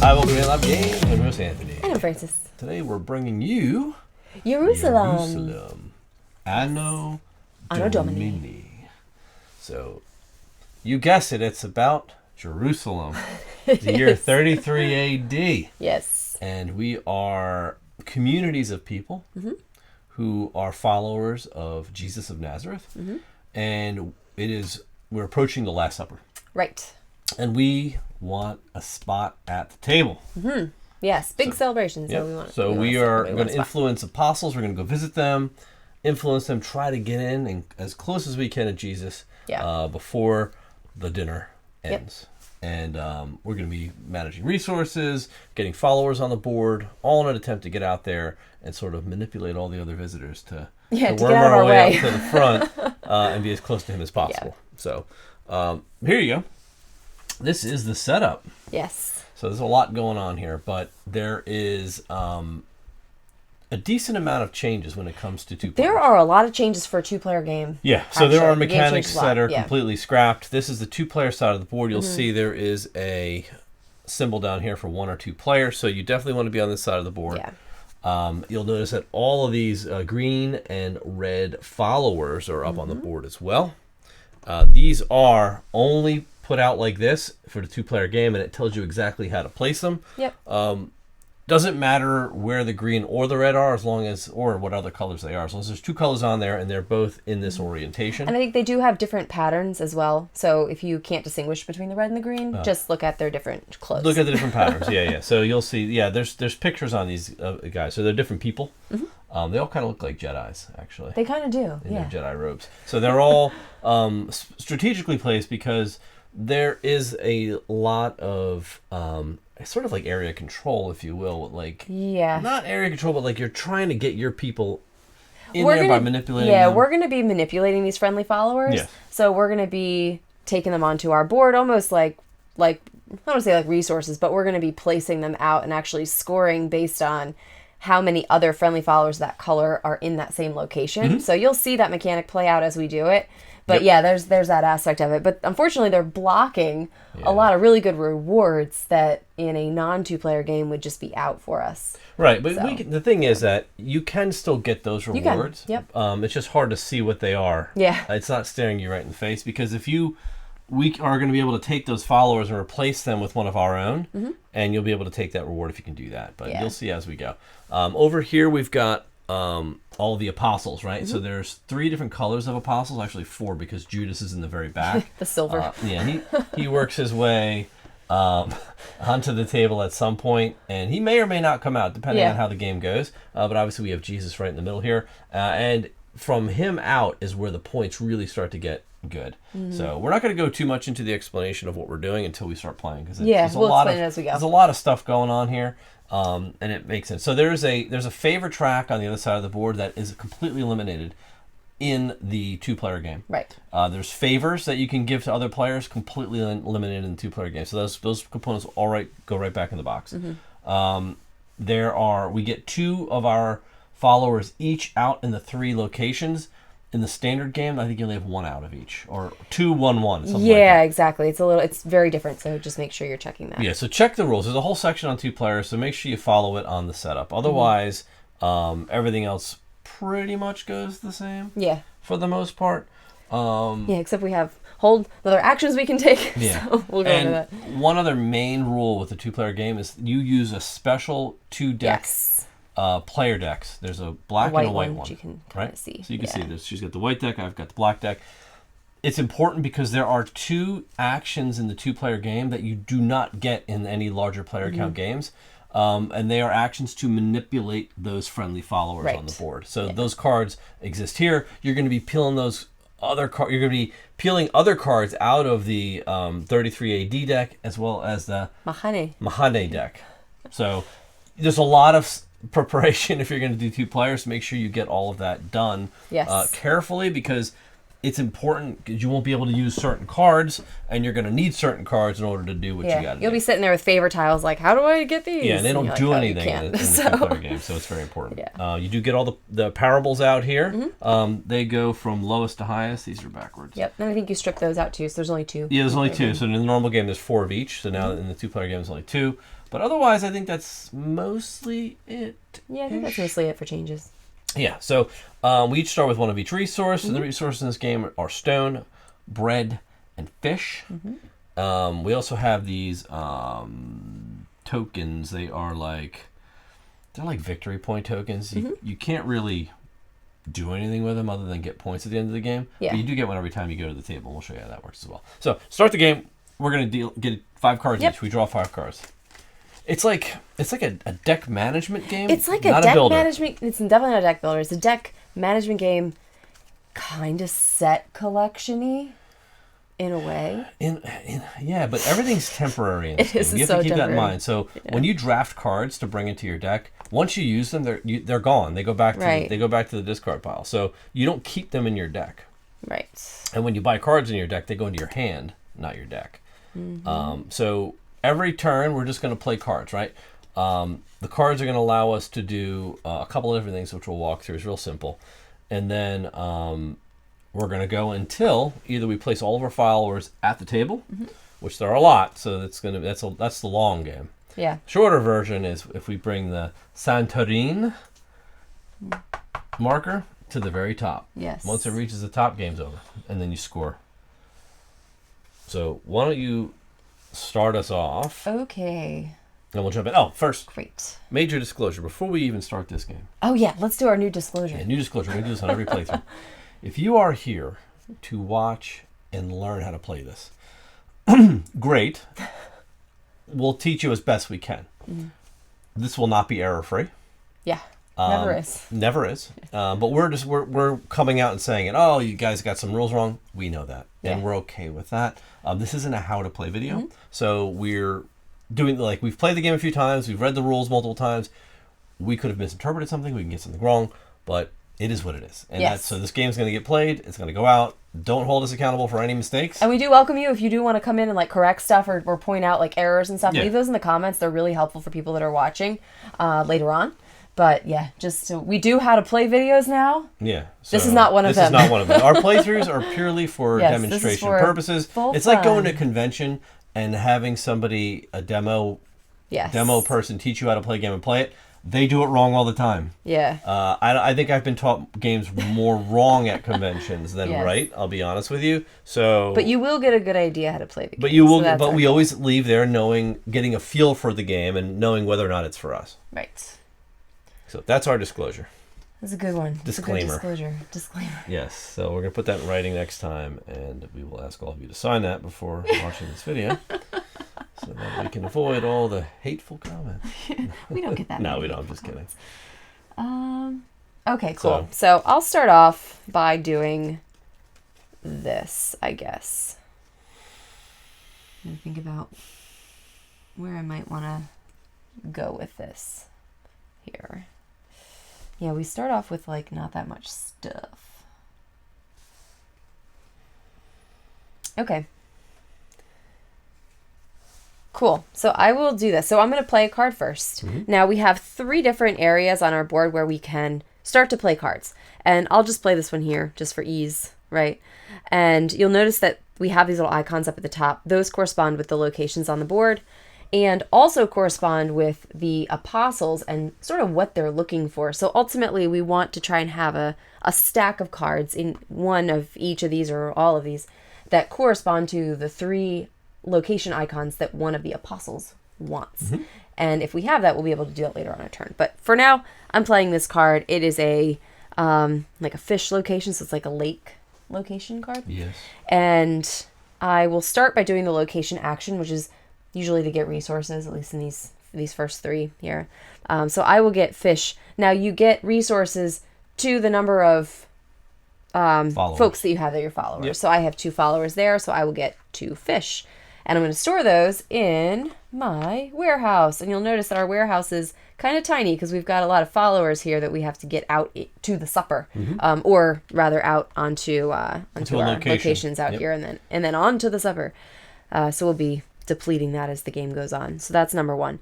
Hi, welcome to Love Games. I'm Ross Anthony. And I'm Francis. Today we're bringing you Ierusalem. Anno Anno Domini. Domini. So, you guess it, it's about Jerusalem. The year 33 AD. Yes. And we are communities of people who are followers of Jesus of Nazareth. And we're approaching the Last Supper. Right. And we want a spot at the table. Yes, big celebrations. Yep. So we are going to influence apostles. We're going to go visit them, influence them, try to get in and as close as we can to Jesus before the dinner ends. And we're going to be managing resources, getting followers on the board, all in an attempt to get out there and sort of manipulate all the other visitors to worm our way up to the front and be as close to him as possible. So here you go. This is the setup. Yes. So there's a lot going on here, but there is a decent amount of changes when it comes to two-player. There are a lot of changes for a two-player game. Yeah, so there are mechanics that are completely scrapped. This is the two-player side of the board. You'll see there is a symbol down here for 1 or 2 players, so you definitely want to be on this side of the board. Yeah. You'll notice that all of these green and red followers are up on the board as well. These are only put out like this for the two-player game, and it tells you exactly how to place them. Yep. Doesn't matter where the green or the red are, or what other colors they are, as long as there's 2 colors on there and they're both in this orientation. And I think they do have different patterns as well. So if you can't distinguish between the red and the green, just look at their different clothes. Look at the different patterns. Yeah. So you'll see. Yeah, there's pictures on these guys. So they're different people. They all kind of look like Jedis, actually. They kind of do. In their Jedi robes. So they're all strategically placed because there is a lot of sort of like area control, if you will. Not area control, but like you're trying to get your people in there by manipulating them. Yeah, we're going to be manipulating these friendly followers. Yes. So we're going to be taking them onto our board almost like I don't want to say like resources, but we're going to be placing them out and actually scoring based on how many other friendly followers that color are in that same location. So you'll see that mechanic play out as we do it. But there's that aspect of it. But unfortunately, they're blocking a lot of really good rewards that in a non-2-player game would just be out for us. Right, but the thing is that you can still get those rewards. Yep. It's just hard to see what they are. Yeah. It's not staring you right in the face, because we are going to be able to take those followers and replace them with one of our own, and you'll be able to take that reward if you can do that. But you'll see as we go. Over here, we've got all the apostles, right? So there's 3 different colors of apostles, actually 4, because Judas is in the very back. The silver. He works his way onto the table at some point, and he may or may not come out, depending on how the game goes. But obviously we have Jesus right in the middle here, and from him out is where the points really start to get good. So we're not going to go too much into the explanation of what we're doing until we start playing, because we'll explain it as we go. There's a lot of stuff going on here. And it makes sense. So there's a favor track on the other side of the board that is completely eliminated in the 2-player game. Right. There's favors that you can give to other players, completely eliminated in the 2-player game. So those components go right back in the box. We get 2 of our followers each out in the 3 locations. In the standard game, I think you only have 1 out of each, or 2, 1, 1. Something like that. Exactly. It's very different. So just make sure you're checking that. Yeah. So check the rules. There's a whole section on 2 players, so make sure you follow it on the setup. Otherwise, everything else pretty much goes the same. Yeah. For the most part. Except we have other actions we can take. Yeah. So we'll go into that. One other main rule with the 2-player game is you use a special 2-deck. Player decks. There's a black and a white one. You can kind of see. So you can see this. She's got the white deck. I've got the black deck. It's important because there are 2 actions in the 2-player game that you do not get in any larger player count games. And they are actions to manipulate those friendly followers on the board. So those cards exist here. You're going to be peeling those other cards. You're going to be peeling other cards out of the 33 AD deck, as well as the Mahane deck. So there's a lot of preparation if you're going to do 2 players. Make sure you get all of that done carefully, because it's important because you won't be able to use certain cards, and you're going to need certain cards in order to do what you got to do. You'll be sitting there with favorite tiles like, how do I get these? Yeah, and they don't do anything in the two-player game, so it's very important. Yeah. You do get all the parables out here. Mm-hmm. They go from lowest to highest. These are backwards. Yep, and I think you strip those out too, so there's only 2. Yeah, there's only 2. So in the normal game, there's 4 of each. So now in the two-player game, there's only 2. But otherwise, I think that's mostly it. Yeah, I think that's mostly it for changes. Yeah, so we each start with one of each resource, and the resources in this game are stone, bread, and fish. Mm-hmm. We also have these tokens. They're like victory point tokens. You can't really do anything with them other than get points at the end of the game. Yeah. But you do get one every time you go to the table. We'll show you how that works as well. So start the game. We're gonna get 5 cards each. We draw 5 cards. It's like a deck management game. It's like a deck management. It's definitely not a deck builder. It's a deck management game, kind of set collection-y, in a way. Yeah, but everything's temporary in this game. You have to keep that in mind. So when you draft cards to bring into your deck, once you use them, they're gone. They go back to the discard pile. So you don't keep them in your deck. Right. And when you buy cards in your deck, they go into your hand, not your deck. Mm-hmm. So every turn, we're just going to play cards, right? The cards are going to allow us to do a couple of different things, which we'll walk through. It's real simple. And then we're going to go until either we place all of our followers at the table, which there are a lot, so that's the long game. Yeah. Shorter version is if we bring the Santorin marker to the very top. Yes. Once it reaches the top, game's over, and then you score. So why don't you start us off? Okay. And we'll jump in. Oh, first. Great. Major disclosure before we even start this game. Oh, yeah. Let's do our new disclosure. Yeah, new disclosure. We do this on every playthrough. If you are here to watch and learn how to play this, great. We'll teach you as best we can. Mm-hmm. This will not be error-free. Yeah. Never is. Never is. But we're coming out and saying it. Oh, you guys got some rules wrong. We know that, and we're okay with that. This isn't a how to play video, so we're doing we've played the game a few times. We've read the rules multiple times. We could have misinterpreted something. We can get something wrong, but it is what it is. And so this game's going to get played. It's going to go out. Don't hold us accountable for any mistakes. And we do welcome you if you do want to come in and correct stuff or point out errors and stuff. Yeah. Leave those in the comments. They're really helpful for people that are watching later on. But yeah, we do how to play videos now. Yeah. So this is not one of them. This is not one of them. Our playthroughs are purely for demonstration purposes. It's like going to a convention and having somebody, a demo person, teach you how to play a game and play it. They do it wrong all the time. Yeah. I think I've been taught games more wrong at conventions than right. I'll be honest with you. So. But you will get a good idea how to play the game. But you will. So but we always leave there getting a feel for the game and knowing whether or not it's for us. Right. So that's our disclosure. That's a good one. Disclaimer. Disclaimer. Yes. So we're going to put that in writing next time, and we will ask all of you to sign that before watching this video, so that we can avoid all the hateful comments. We don't get that. No, we don't. I'm just kidding. Okay, cool. So I'll start off by doing this, I guess. I'm going to think about where I might want to go with this here. Yeah, we start off with not that much stuff. Okay. Cool. So I will do this. So I'm going to play a card first. Mm-hmm. Now we have 3 different areas on our board where we can start to play cards. And I'll just play this one here just for ease, right? And you'll notice that we have these little icons up at the top. Those correspond with the locations on the board, and also correspond with the apostles and sort of what they're looking for. So ultimately, we want to try and have a stack of cards in one of each of these or all of these that correspond to the 3 location icons that one of the apostles wants. Mm-hmm. And if we have that, we'll be able to do it later on a turn. But for now, I'm playing this card. It is a fish location, so it's like a lake location card. Yes. And I will start by doing the location action, which is usually to get resources, at least in these first 3 here. So I will get fish. Now you get resources to the number of folks that you have that are your followers. Yep. So I have 2 followers there, so I will get 2 fish. And I'm going to store those in my warehouse. And you'll notice that our warehouse is kind of tiny because we've got a lot of followers here that we have to get out to the supper, or rather out onto our locations out here, and then onto the supper. So we'll be depleting that as the game goes on. So that's number 1.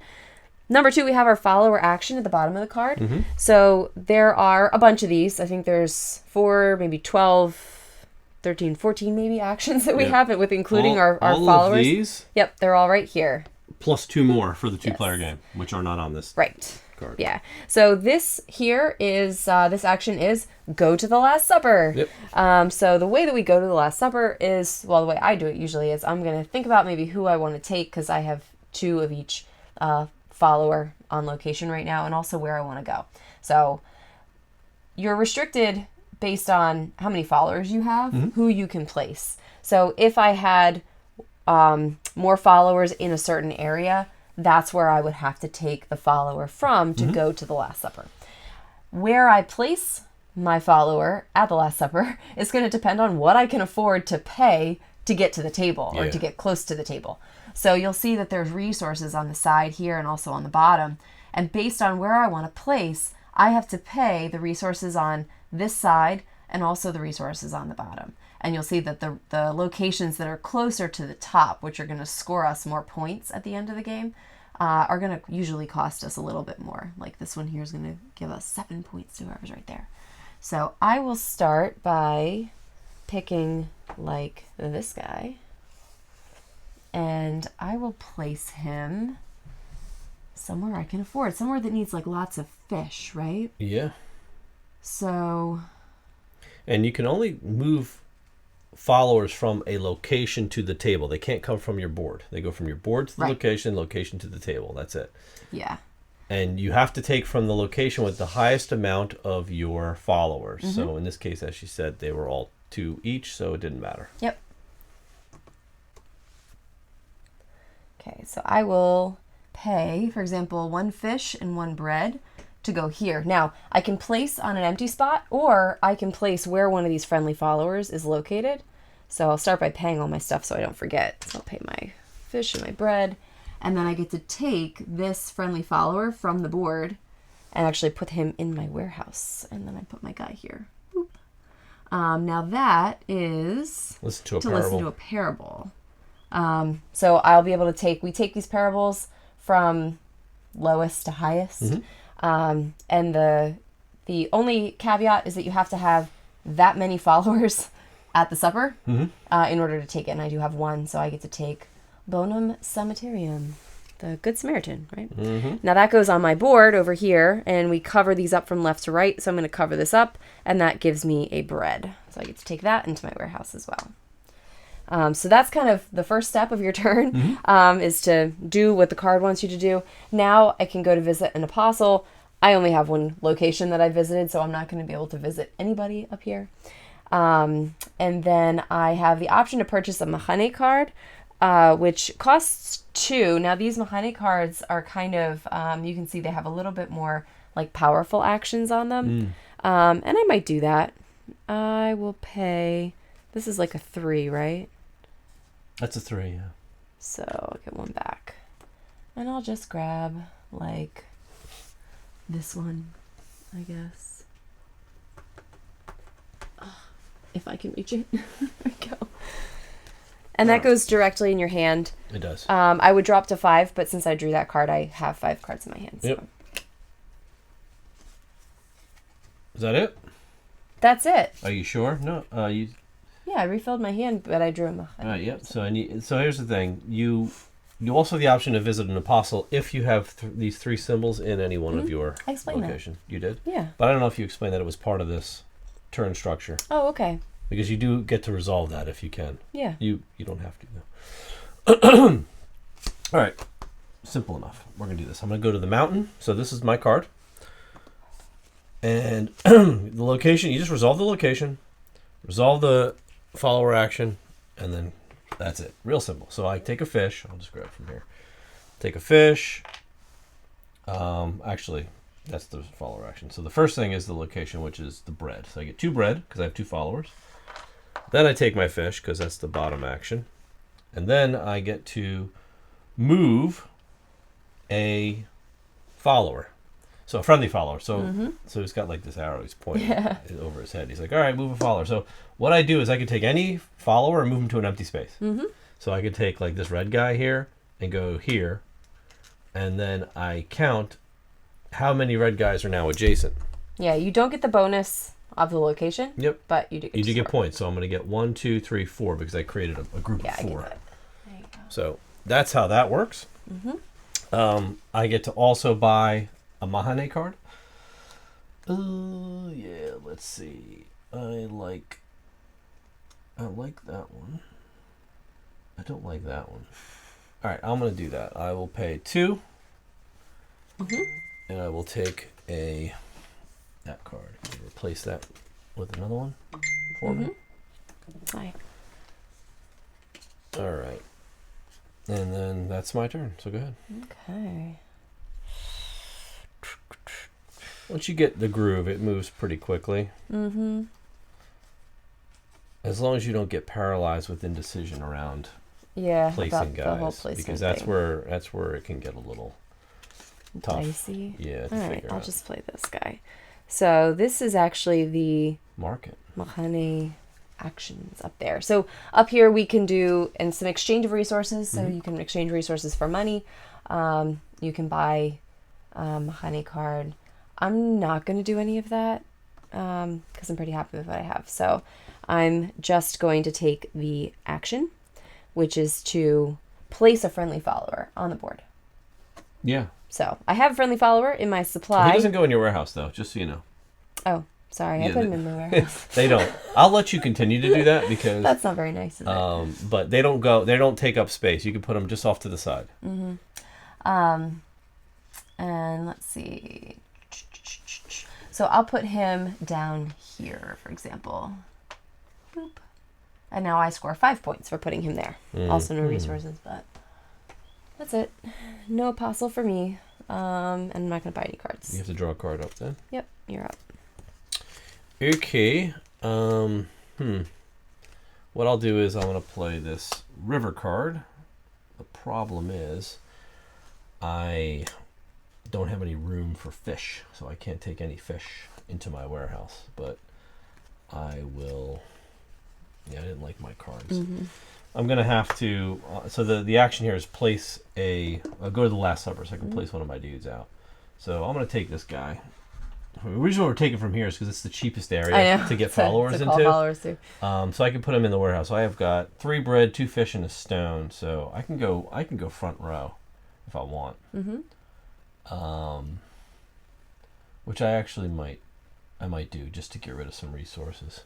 Number 2, we have our follower action at the bottom of the card. So there are a bunch of these. I think there's 4, maybe 12, 13, 14 maybe actions that we have, with including our followers. All of these? Yep, they're all right here. Plus 2 more for the 2-player game, which are not on this card. Yeah. So this here is, this action is go to the Last Supper. Yep. So the way that we go to the Last Supper is, well, the way I do it usually is I'm going to think about maybe who I want to take, because I have 2 of each follower on location right now, and also where I want to go. So you're restricted based on how many followers you have, who you can place. So if I had more followers in a certain area, that's where I would have to take the follower from to go to the Last Supper. Where I place my follower at the Last Supper is going to depend on what I can afford to pay to get to the table, or to get close to the table. So you'll see that there's resources on the side here and also on the bottom. And based on where I want to place, I have to pay the resources on this side and also the resources on the bottom. And you'll see that the locations that are closer to the top, which are going to score us more points at the end of the game, are going to usually cost us a little bit more. Like this one here is going to give us 7 points to whoever's right there. So I will start by picking like this guy. And I will place him somewhere I can afford. Somewhere that needs like lots of fish, right? Yeah. So... And you can only move followers from a location to the table. They can't come from your board. They go from your board to the location to the table. That's it. Yeah. And you have to take from the location with the highest amount of your followers. So in this case, as she said, they were all 2 each, so it didn't matter. Yep. Okay, so I will pay, for example, 1 fish and 1 bread to go here. Now, I can place on an empty spot, or I can place where one of these friendly followers is located. So I'll start by paying all my stuff so I don't forget. So I'll pay my fish and my bread, and then I get to take this friendly follower from the board and actually put him in my warehouse. And then I put my guy here. Boop. Now that is listen to a parable. So I'll be able to we take these parables from lowest to highest. And the only caveat is that you have to have that many followers at the supper in order to take it. And I do have 1, so I get to take Bonum Samaritarium, the Good Samaritan, right? Now that goes on my board over here, and we cover these up from left to right. So I'm going to cover this up, and that gives me a bread. So I get to take that into my warehouse as well. So that's kind of the first step of your turn, is to do what the card wants you to do. Now I can go to visit an apostle. I only have 1 location that I visited, so I'm not going to be able to visit anybody up here. And then I have the option to purchase a Mahane card, which costs 2. Now these Mahane cards are kind of, you can see they have a little bit more like powerful actions on them. And I might do that. I will pay, this is like a 3, right? That's a 3, yeah. So I'll get 1 back. And I'll just grab like this one, I guess. If I can reach it. There we go. And that goes directly in your hand. It does. I would drop to 5, but since I drew that card, I have 5 cards in my hand. So. Yep. Is that it? That's it. Are you sure? No. Yeah, I refilled my hand, but I drew him. Yep. So here's the thing. You also have the option to visit an apostle if you have these 3 symbols in any one of your location. You did? Yeah. But I don't know if you explained that it was part of this turn structure. Oh, okay. Because you do get to resolve that if you can. Yeah. You don't have to, though. All right. Simple enough. We're going to do this. I'm going to go to the mountain. So this is my card. And the location, you just resolve the location, resolve the follower action, and then that's it. Real simple. So I take a fish. I'll just grab it from here. Take a fish. Actually, that's the follower action. So the first thing is the location, which is the bread. So I get 2 bread because I have 2 followers. Then I take my fish because that's the bottom action. And then I get to move a follower. So a friendly follower. So he's got like this arrow. He's pointing over his head. He's like, all right, move a follower. So what I do is I can take any follower and move him to an empty space. So I could take like this red guy here and go here. And then I count how many red guys are now adjacent. Yeah, you don't get the bonus of the location. Yep. But you do get points. So I'm going to get 1, 2, 3, 4 because I created a group of 4. I get that. There you go. So that's how that works. I get to also buy a Mahane card. Yeah, let's see. I like that one. I don't like that one. All right, I'm going to do that. I will pay 2. And I will take that card. Replace that with another one for me. Hi. All right. And then that's my turn. So go ahead. Okay. Once you get the groove, it moves pretty quickly. As long as you don't get paralyzed with indecision around placing guys, the whole because that's where it can get a little tough. Dicey. Yeah. All right, I'll just play this guy. So this is actually the market Mahane actions up there. So up here we can do some exchange of resources. So you can exchange resources for money. You can buy Mahane card. I'm not going to do any of that because I'm pretty happy with what I have. So I'm just going to take the action, which is to place a friendly follower on the board. Yeah. So I have a friendly follower in my supply. He doesn't go in your warehouse though, just so you know. Oh, sorry. I put him in my warehouse. They don't. I'll let you continue to do that because that's not very nice, is it? But they don't take up space. You can put them just off to the side. And let's see. So I'll put him down here, for example. Boop. And now I score 5 points for putting him there. Also no resources, but that's it. No apostle for me. And I'm not going to buy any cards. You have to draw a card up then? Yep, you're up. Okay. What I'll do is I'm going to play this river card. The problem is I don't have any room for fish, so I can't take any fish into my warehouse, but I will. I didn't like my cards. I'm going to have to, so the action here is place I'll go to the last supper so I can place one of my dudes out. So I'm going to take this guy. The reason we're taking from here is because it's the cheapest area to get followers into. Followers too. So I can put them in the warehouse. So I have got 3 bread, 2 fish, and a stone. So I can go front row if I want. Which I actually might do just to get rid of some resources.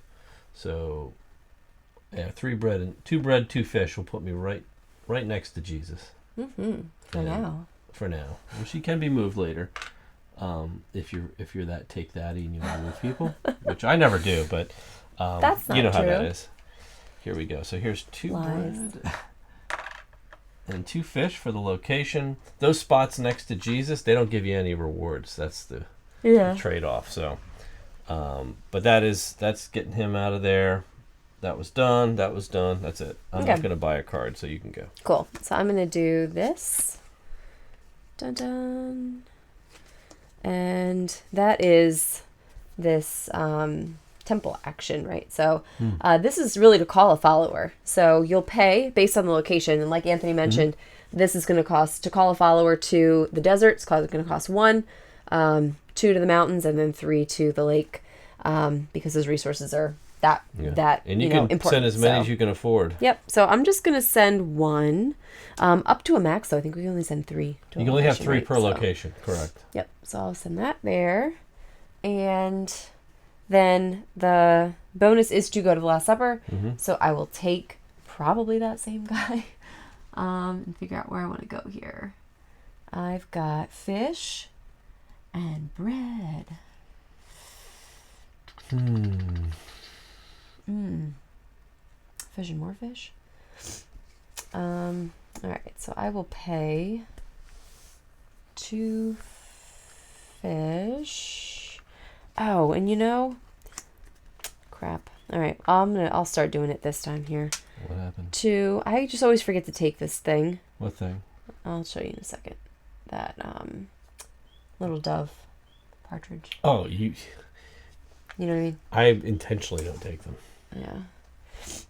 So 3 bread and 2 bread, 2 fish will put me right next to Jesus. For now. For now, which he can be moved later. If you're that take that and you want to move people, which I never do, but that's not you know how true. that is. Here we go. So here's 2 bread and 2 fish for the location. Those spots next to Jesus, they don't give you any rewards. That's the trade-off. So, but that's getting him out of there. That was done. That's it. I'm not going to buy a card, so you can go. Cool. So I'm going to do this. Dun dun. And that is this temple action, right? So this is really to call a follower. So you'll pay based on the location. And like Anthony mentioned, this is going to cost, to call a follower to the desert, it's going to cost 1, 2 to the mountains, and then 3 to the lake, because those resources are that and you can important. send as many as you can afford. Yep. So I'm just going to send 1 up to a max. So I think we can only send 3 to you can only have 3 per location. Correct. Yep. So I'll send that there. And then the bonus is to go to the Last Supper. So I will take probably that same guy and figure out where I want to go here. I've got fish and bread. Fish and more fish. All right, so I will pay 2 fish. Oh, and crap. All right, I'll start doing it this time here. What happened? I just always forget to take this thing. What thing? I'll show you in a second. little dove partridge. Oh, you know what I mean? I intentionally don't take them. Yeah.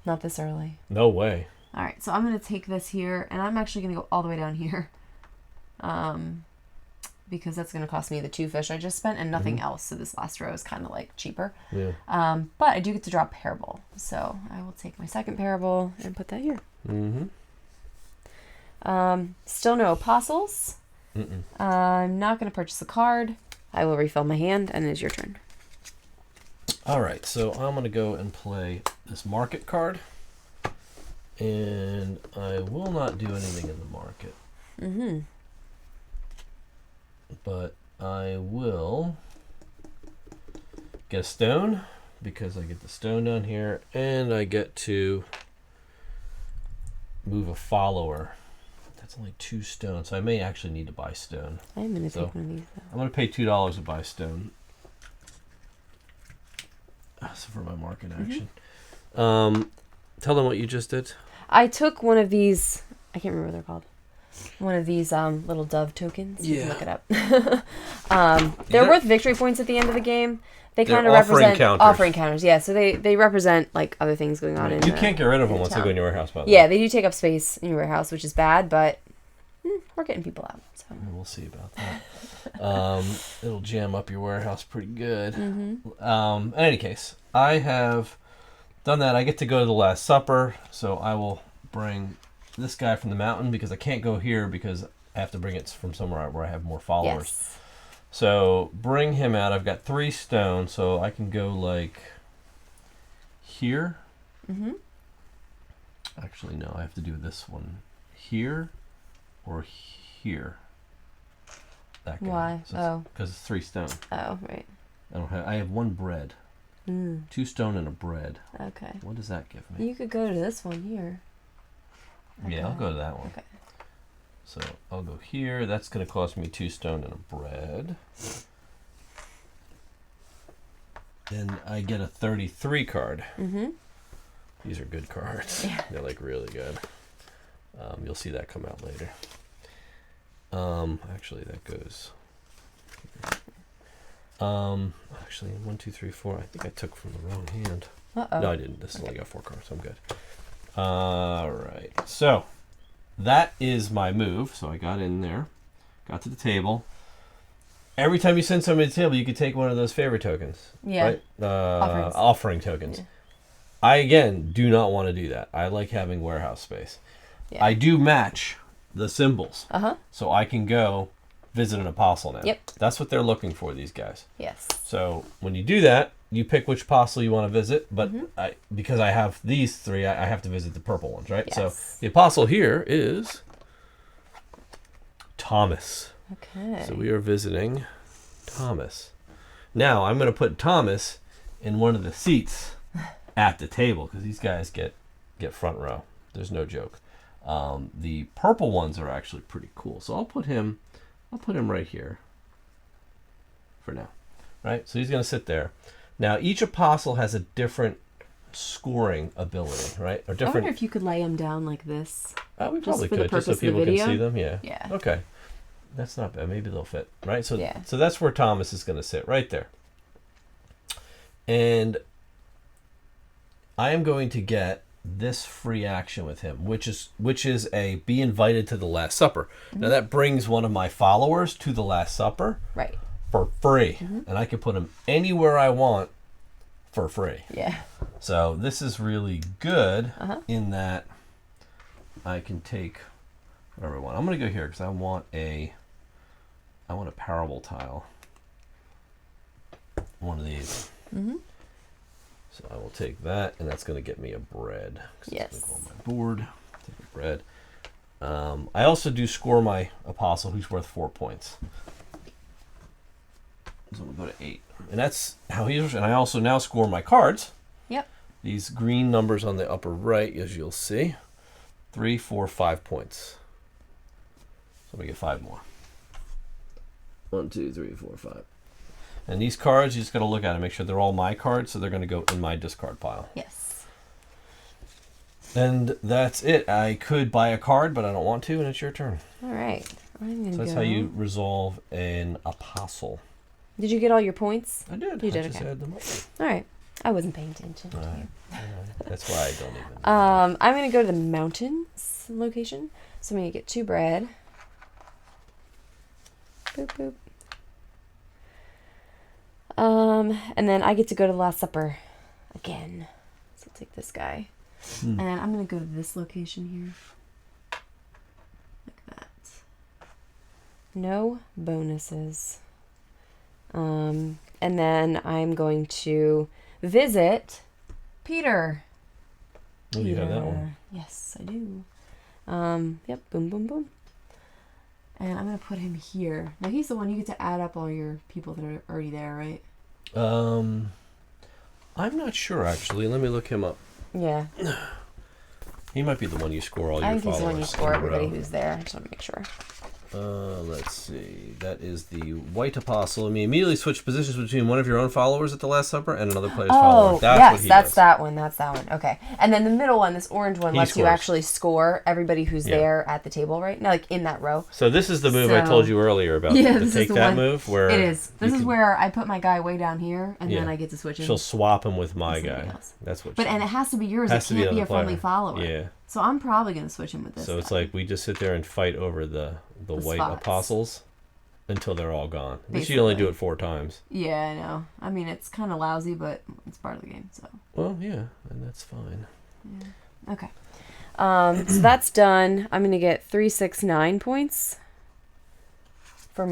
Not this early. No way. All right, so I'm going to take this here, and I'm actually going to go all the way down here. Because that's going to cost me the 2 fish I just spent and nothing else. So this last row is kind of like cheaper. Yeah. But I do get to draw a parable. So I will take my second parable and put that here. Still no apostles. I'm not going to purchase a card. I will refill my hand, and it is your turn. All right, so I'm going to go and play this market card. And I will not do anything in the market. But I will get a stone because I get the stone down here, and I get to move a follower. That's only 2 stones, so I may actually need to buy stone. I'm going to take one of these, though. I'm going to pay $2 to buy stone. So for my market action. Tell them what you just did. I took one of these, I can't remember what they're called. One of these little dove tokens. You can look it up. They're worth victory points at the end of the game. They kind of represent offering counters. Yeah, so they represent like other things going on in You can't get rid of them once they go in your warehouse, by the way. Yeah, they do take up space in your warehouse, which is bad, but we're getting people out. So we'll see about that. It'll jam up your warehouse pretty good. In any case, I have done that. I get to go to the Last Supper, so I will bring this guy from the mountain because I can't go here because I have to bring it from somewhere where I have more followers. Yes. So bring him out. I've got 3 stones, so I can go like here. Actually, no, I have to do this one here or here. That guy. Why? So because it's 3 stone. Oh, right. I have 1 bread. 2 stone and a bread. Okay. What does that give me? You could go to this one here. Okay. Yeah, I'll go to that one. Okay. So I'll go here. That's going to cost me 2 stone and a bread. Then I get a 33 card. These are good cards. Yeah. They're like really good. You'll see that come out later. Actually, that goes. Actually, 1, 2, 3, 4. I think I took from the wrong hand. No, I didn't. This only got 4 cards. I'm good. All right. So that is my move. So I got in there, got to the table. Every time you send somebody to the table, you could take one of those favor tokens. Yeah. Right? Offering tokens. Yeah. I, again, do not want to do that. I like having warehouse space. Yeah. I do match the symbols. So I can go visit an apostle now. Yep. That's what they're looking for, these guys. Yes. So when you do that, you pick which apostle you want to visit, but because I have these 3, I have to visit the purple ones, right? Yes. So the apostle here is Thomas. Okay. So we are visiting Thomas. Now I'm going to put Thomas in one of the seats at the table because these guys get front row. There's no joke. The purple ones are actually pretty cool. So I'll put him right here for now. Right? So he's going to sit there. Now each apostle has a different scoring ability, right? Or different. I wonder if you could lay them down like this. We probably could, just so people can see them. Yeah. Yeah. Okay. That's not bad. Maybe they'll fit, right? So so that's where Thomas is going to sit, right there. And I am going to get this free action with him, which is a be invited to the Last Supper. Now that brings one of my followers to the Last Supper, right, for free, and I can put him anywhere I want for free. Yeah. So this is really good in that I can take whatever I want. I'm going to go here because I want a parable tile. One of these. So I will take that, and that's going to get me a bread. Yes. It's on my board. Take a bread. I also do score my apostle, who's worth 4 points. So I'm going to go to 8. And that's how he's... And I also now score my cards. Yep. These green numbers on the upper right, as you'll see. 3, 4, 5 points. So we get 5 more. 1, 2, 3, 4, 5. And these cards, you just got to look at them, make sure they're all my cards, so they're going to go in my discard pile. Yes. And that's it. I could buy a card, but I don't want to, and it's your turn. All right. So that's how you resolve an apostle. Did you get all your points? I did. You did. I just add them up. All right. I wasn't paying attention to you. That's why I don't even. I'm gonna go to the mountains location. So I'm gonna get 2 bread. Boop boop. And then I get to go to the Last Supper again. So I'll take this guy. And I'm gonna go to this location here. Like that. No bonuses. And then I'm going to visit Peter. Oh, you have that one. Yes, I do. Yep, boom, boom, boom. And I'm going to put him here. Now, he's the one you get to add up all your people that are already there, right? I'm not sure, actually. Let me look him up. Yeah. He might be the one you score all your followers. I think he's the one you score everybody who's there. I just want to make sure. Let's see. That is the White Apostle. I mean, immediately switch positions between one of your own followers at the Last Supper and another player's follower. That's that one. That's that one. Okay. And then the middle one, this orange one, lets you actually score everybody who's there at the table, right? Now, like in that row. So this is the move I told you earlier about. Yeah, to take that move where it is. This is where I put my guy way down here, and then I get to switch him. She'll swap him with my guy. That's what. And it has to be yours. It can't be a friendly follower. Yeah. So I'm probably gonna switch him with this. So it's like we just sit there and fight over the white spots. Apostles until they're all gone. At least you only do it 4 times. Yeah, I know. I mean, it's kind of lousy, but it's part of the game. So. Well, yeah, and that's fine. Yeah. Okay. So that's done. I'm gonna get 3, 6, 9 points for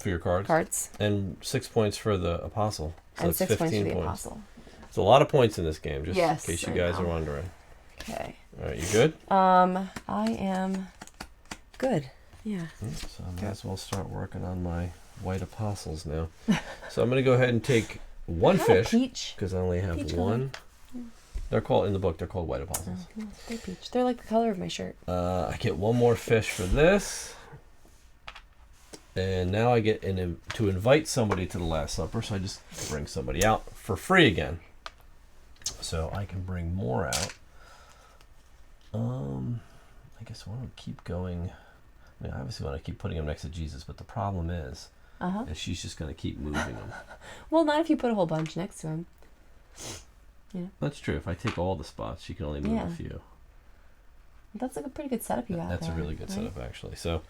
your cards. And 6 points for the apostle. So and 6 points for the apostle. It's a lot of points in this game, just in case you guys are wondering. Okay. All right, you good? I am good. Yeah. So I might as well start working on my white apostles now. So I'm going to go ahead and take 1 fish because I only have 1. Yeah. They're called in the book. They're called white apostles. Oh, they're peach. They're like the color of my shirt. I get 1 more fish for this, and now I get to invite somebody to the Last Supper. So I just bring somebody out for free again. So I can bring more out. I guess I want to keep going. I mean, obviously want to keep putting him next to Jesus, but the problem is she's just going to keep moving him. Well, not if you put a whole bunch next to him. Yeah. That's true. If I take all the spots, she can only move a few. That's like a pretty good setup you got. That's a really good setup, actually. So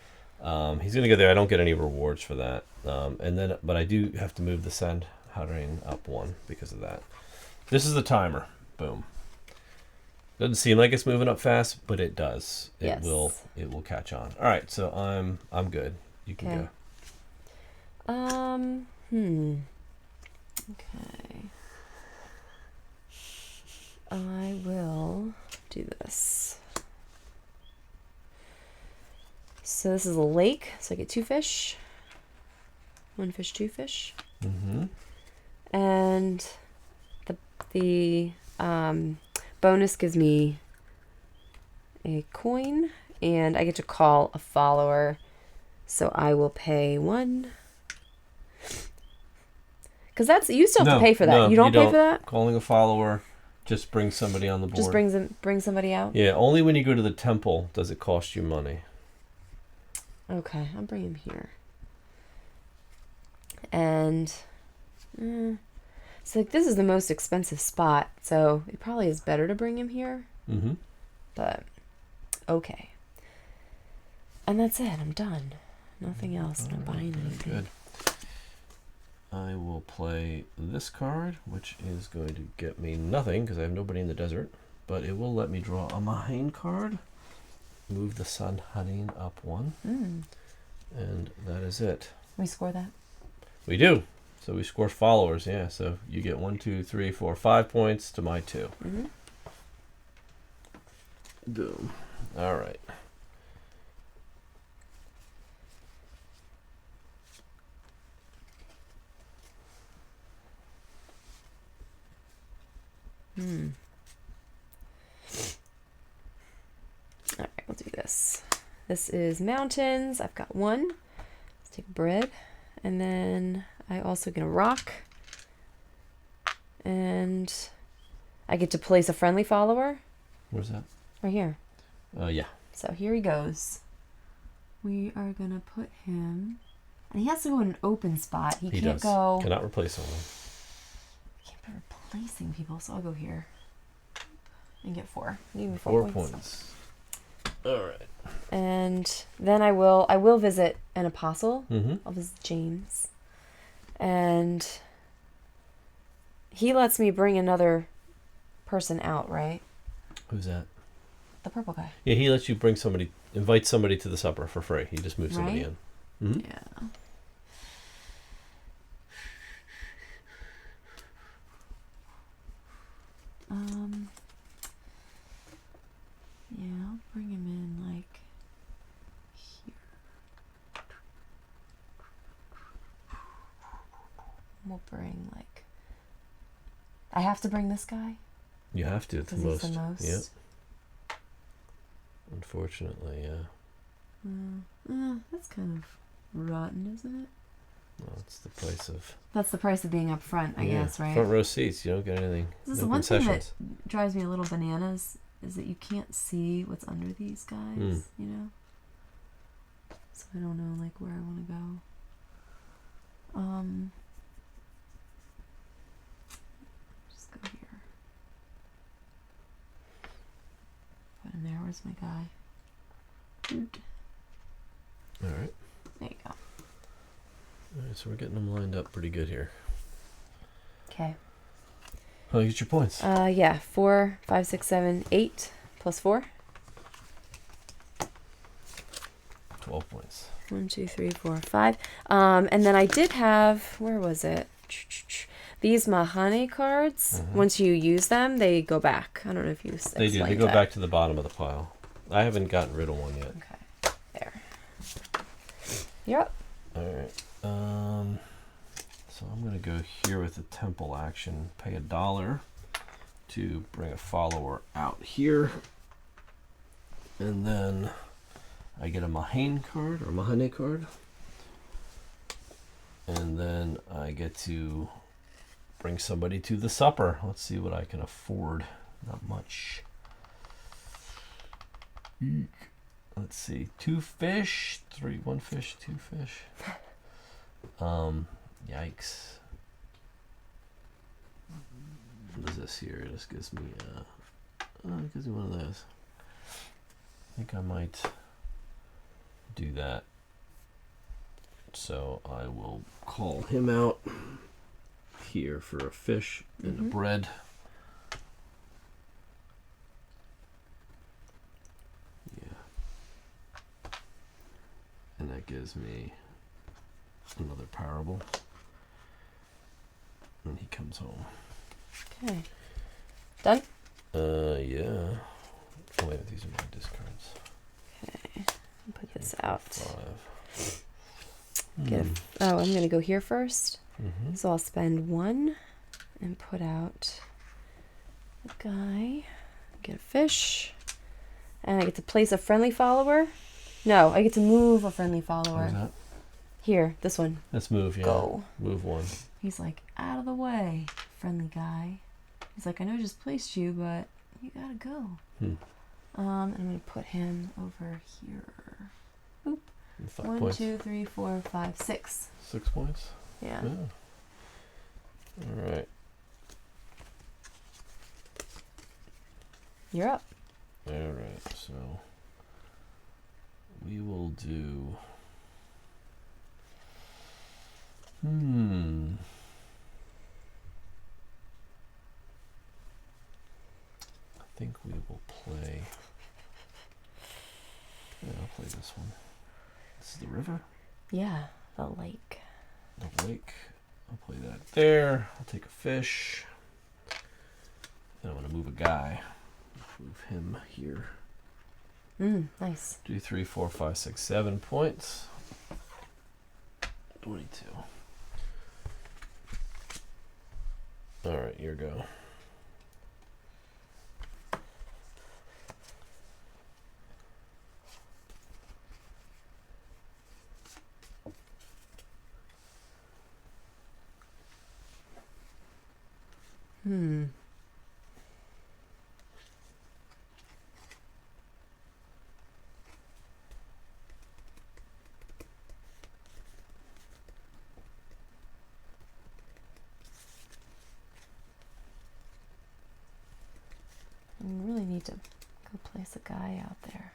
he's going to go there. I don't get any rewards for that. But I do have to move the Sand Harin up 1 because of that. This is the timer. Boom. Doesn't seem like it's moving up fast, but it does. It will catch on. All right, so I'm good. You can go. Okay. I will do this. So this is a lake, so I get 2 fish. 1 fish, 2 fish. Mm-hmm. And the bonus gives me a coin, and I get to call a follower. So I will pay 1. Because you still have to pay for that. You don't pay for that? Calling a follower just brings somebody on the board. Just brings somebody out? Yeah, only when you go to the temple does it cost you money. Okay, I'll bring him here. And so like this is the most expensive spot, so it probably is better to bring him here. Mm-hmm. But okay. And that's it. I'm done. Nothing else. Not buying anything. Good. I will play this card, which is going to get me nothing because I have nobody in the desert. But it will let me draw a Mahain card. Move the Sand Harin up 1. And that is it. We score that? We do. So we score followers, yeah. So you get 1, 2, 3, 4, 5 points to my 2. Mm-hmm. Boom. All right. All right, we'll do this. This is mountains. I've got 1. Let's take bread. And then I also get a rock. And I get to place a friendly follower. Where's that? Right here. Yeah. So here he goes. we are going to put him... And he has to go in an open spot. He can't does. go... Cannot replace someone. Can't be replacing people, so I'll go here. And get 4. Give me 4 points. All right. And then I will visit an apostle. Mm-hmm. I'll visit James. And he lets me bring another person out, right? Who's that? The purple guy. Yeah, he lets you invite somebody to the supper for free. He just moves somebody in. Mm-hmm. Yeah. Yeah, I'll bring him in like here. We'll bring like... I have to bring this guy? You have to. It's the Because most. he's the most? Yep. Unfortunately, yeah. That's kind of rotten, isn't it? Well, it's the price of... That's the price of being up front, I guess, right? Front row seats. You don't get anything. This is no one concessions. thing that drives me a little bananas is that you can't see what's under these guys, you know? So I don't know, like, where I want to go. Just go here. Put him there. Where's my guy? All right. There you go. All right, so we're getting them lined up pretty good here. Okay. How do you get your points? Yeah. 4, 5, 6, 7, 8 plus 4. 12 points. 1, 2, 3, 4, 5. And then I did have, where was it? These Mahane cards. Once you use them, they go back. I don't know if you They do. They go back to the bottom of the pile. I haven't gotten rid of one yet. Okay. There. You're up. All right. So I'm gonna go here with the temple action. Pay $1 to bring a follower out here, and then I get a Mahane card or Mahane card, and then I get to bring somebody to the supper. Let's see what I can afford. Not much. Eek. Let's see. 2 fish, 1 fish, 2 fish. Yikes. What is this here? This gives me it gives me one of those. I think I might do that. So I will call him out here for a fish and a bread. Yeah. And that gives me another parable. And he comes home. Okay. Done? Yeah. Oh wait, these are my discards. Okay. Put this out. 5. I'm gonna go here first. Mm-hmm. So I'll spend 1 and put out a guy. Get a fish. And I get to place a friendly follower. No, I get to move a friendly follower. Where's that? Here, this one. Let's move, yeah. Go. Move 1. He's like, out of the way, friendly guy. He's like, I know I just placed you, but you gotta go. I'm gonna put him over here. Boop. 5 1, points. 2, 3, 4, 5, 6. 6 points? Yeah. Alright. You're up. Alright, so we will do I think we will play. Yeah, I'll play this one. This is the river? Yeah, the lake. The lake. I'll play that there. I'll take a fish. Then I'm going to move a guy. Move him here. Nice. Do 3, 4, 5, 6, 7 points. 22. Alright, your go. need to go place a guy out there.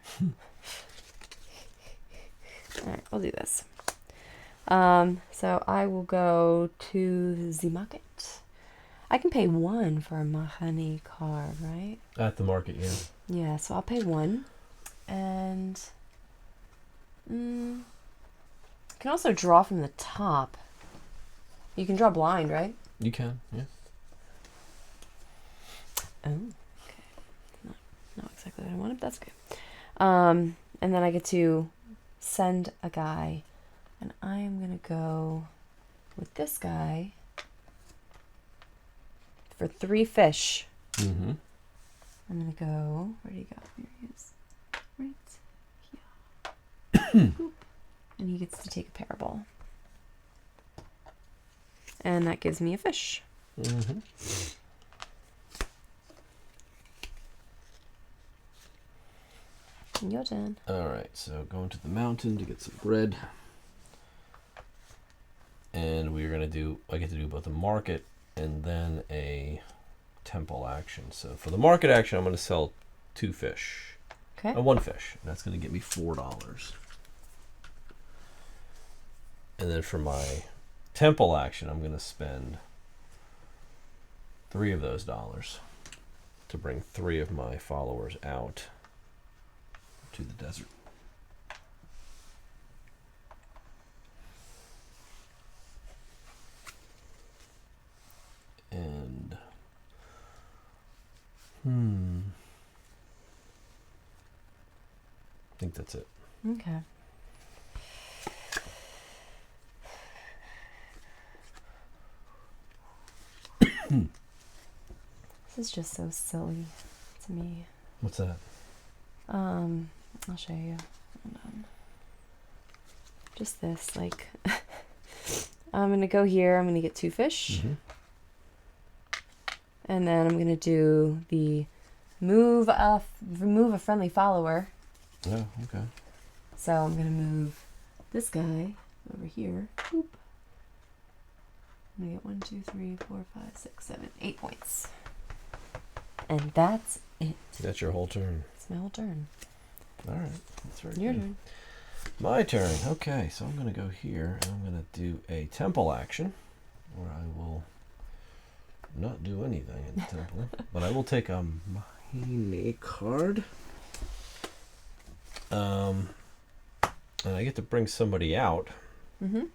All right, I'll do this. So I will go to the market. I can pay 1 for a Mahani card, right? At the market, yeah. Yeah, so I'll pay 1. And you can also draw from the top. You can draw blind, right? You can, yeah. Oh, okay. Not exactly what I wanted, but that's okay. And then I get to send a guy. And I am going to go with this guy for 3 fish. Mm-hmm. I'm going to go... Where did he go? Here he is. Right here. And he gets to take a parable. And that gives me a fish. Mm-hmm. Your turn. All right, so going to the mountain to get some bread. And we're going to do, I get to do both a market and then a temple action. So for the market action, I'm going to sell 2 fish. Okay. 1 fish. And that's going to get me $4. And then for my temple action, I'm going to spend 3 of those dollars to bring 3 of my followers out to the desert. And I think that's it. Okay. This is just so silly to me. What's that? I'll show you. Hold on. Just this, like, I'm gonna go here. I'm gonna get 2 fish, and then I'm gonna do the remove a friendly follower. Oh, okay. So I'm gonna move this guy over here. Boop. I'm gonna get 1, 2, 3, 4, 5, 6, 7, 8 points, and that's it. That's your whole turn. It's my whole turn. All right, that's very Your good. turn. My turn. Okay, so I'm going to go here and I'm going to do a temple action where I will not do anything in the temple, but I will take a Mahine card. And I get to bring somebody out. Mm-hmm.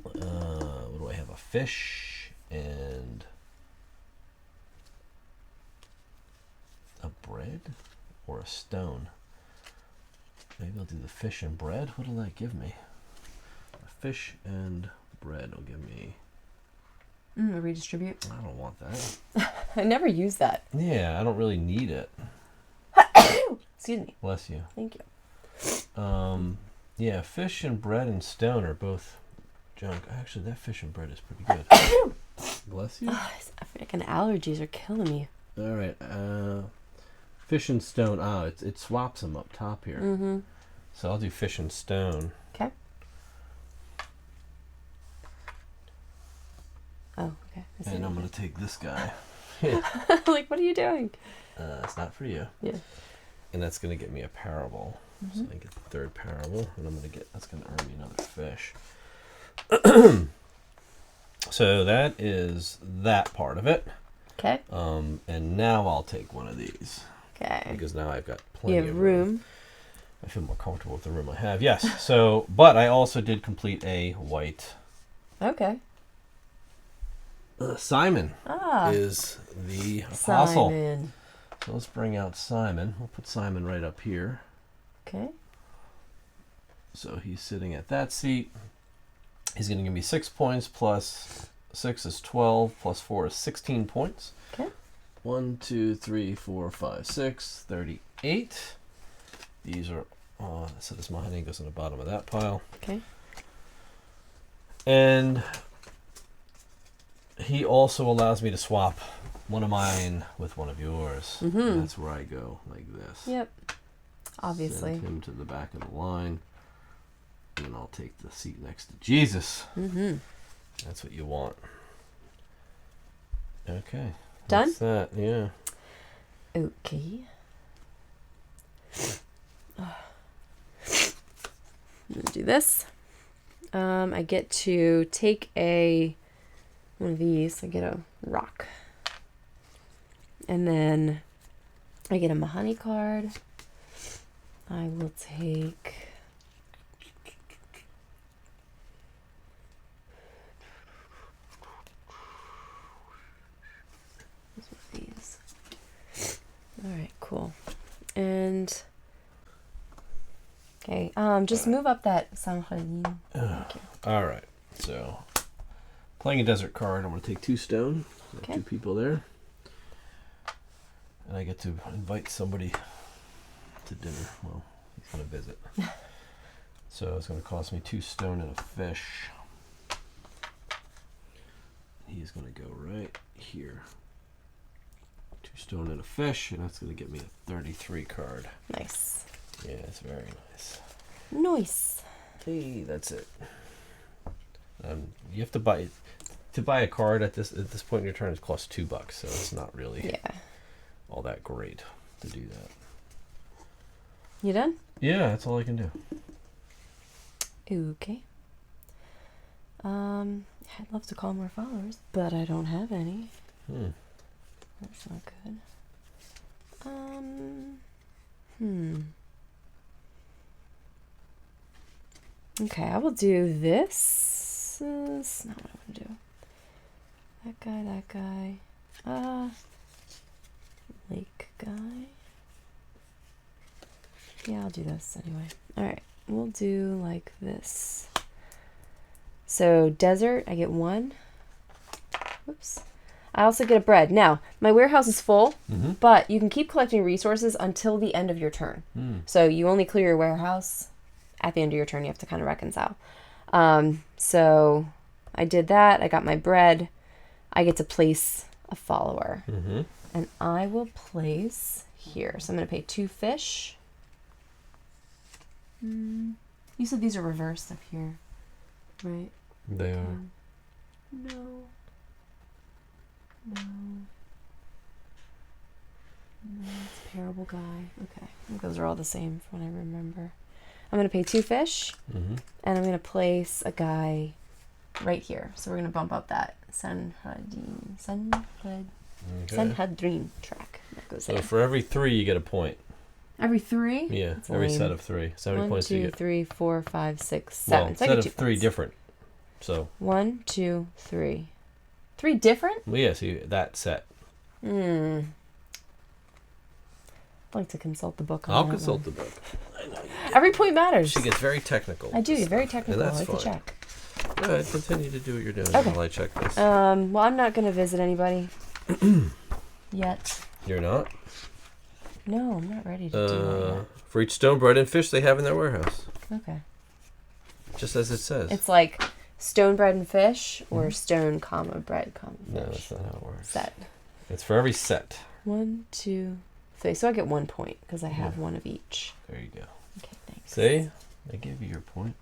What do I have? A fish and a bread or a stone? Maybe I'll do the fish and bread. What'll that give me? A fish and bread will give me... Redistribute. I don't want that. I never use that. Yeah, I don't really need it. Excuse me. Bless you. Thank you. Yeah, fish and bread and stone are both junk. Actually, that fish and bread is pretty good. Bless you. I freaking allergies are killing me. All right. Fish and stone. It swaps them up top here. Mm-hmm. So I'll do fish and stone. Okay. Oh, okay. And I'm going to take this guy. Like, what are you doing? It's not for you. Yeah. And that's going to get me a parable. So I get the 3rd parable. And that's going to earn me another fish. So that is that part of it. Okay. And now I'll take one of these. Okay. Because now I've got plenty You have of room. I feel more comfortable with the room I have. Yes. So, but I also did complete a white. Okay. Simon is the apostle. Simon. So let's bring out Simon. We'll put Simon right up here. Okay. So he's sitting at that seat. He's going to give me 6 points plus 6 is 12 plus 4 is 16 points. Okay. 1, 2, 3, 4, 5, 6, 38. These are, so this Mahani goes in the bottom of that pile. Okay. And he also allows me to swap one of mine with one of yours. Mm-hmm. And that's where I go like this. Yep. Obviously. Send him to the back of the line. And then I'll take the seat next to Jesus. Mm-hmm. That's what you want. Okay. Done? That's that, yeah. Okay. this. I get to take one of these. I get a rock. And then I get a Mahani card. I will take... these. All right, cool. And... Okay, just move up that Sanharin. Thank you. All right, so playing a desert card, I'm going to take 2 stone. Okay. 2 people there. And I get to invite somebody to dinner. Well, he's going to visit. So it's going to cost me 2 stone and a fish. He's going to go right here. 2 stone and a fish, and that's going to get me a 33 card. Nice. Yeah, it's very nice. Nice. Hey, that's it. You have to buy a card at this point in your turn. It costs $2, so it's not really all that great to do that. You done? Yeah, that's all I can do. Okay. I'd love to call more followers, but I don't have any. That's not good. Okay, I will do this. That's not what I want to do. That guy. Lake guy. Yeah, I'll do this anyway. Alright, we'll do like this. So, desert, I get 1. Whoops. I also get a bread. Now, my warehouse is full, but you can keep collecting resources until the end of your turn. So, you only clear your warehouse at the end of your turn. You have to kind of reconcile. So, I did that. I got my bread. I get to place a follower. And I will place here. So, I'm going to pay 2 fish. You said these are reversed up here, right? They are. No. It's a parable guy. Okay. I think those are all the same from what I remember. I'm going to pay 2 fish, and I'm going to place a guy right here. So we're going to bump up that Sanhedrin track. That goes there. So for every 3, you get a point. Every 3? Yeah, every set of 3. So how many points do you get? 1, 2, 3, 4, 5, 6, 7. Well, So set I get of 2 3 points. different. So 1, 2, 3. 3 different? Well, yeah, so that set. I'd like to consult the book on I'll that consult one. the book. I know. Every point matters. She gets very technical. I do. You're very technical. I that's like to fine. check. Go ahead, continue to do what you're doing Okay. while I check this. Well, I'm not going to visit anybody yet. You're not? No, I'm not ready to do that For each stone, bread, and fish they have in their warehouse. yet. Okay. Just as it says. It's like stone, bread, and fish, or stone, comma, bread, comma, fish. No, that's not how it works. Set. It's for every set. 1, 2, 3. So I get 1 point because I have 1 of each. There you go. Okay, thanks. See? I gave you your point.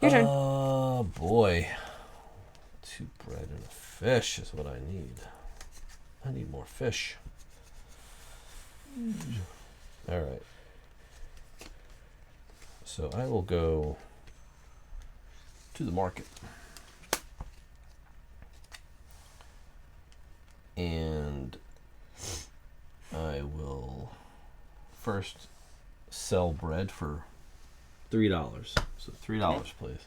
Your turn. Oh, boy. 2 bread and a fish is what I need. I need more fish. All right. So I will go to the market. And I will first sell bread for $3. So $3, please.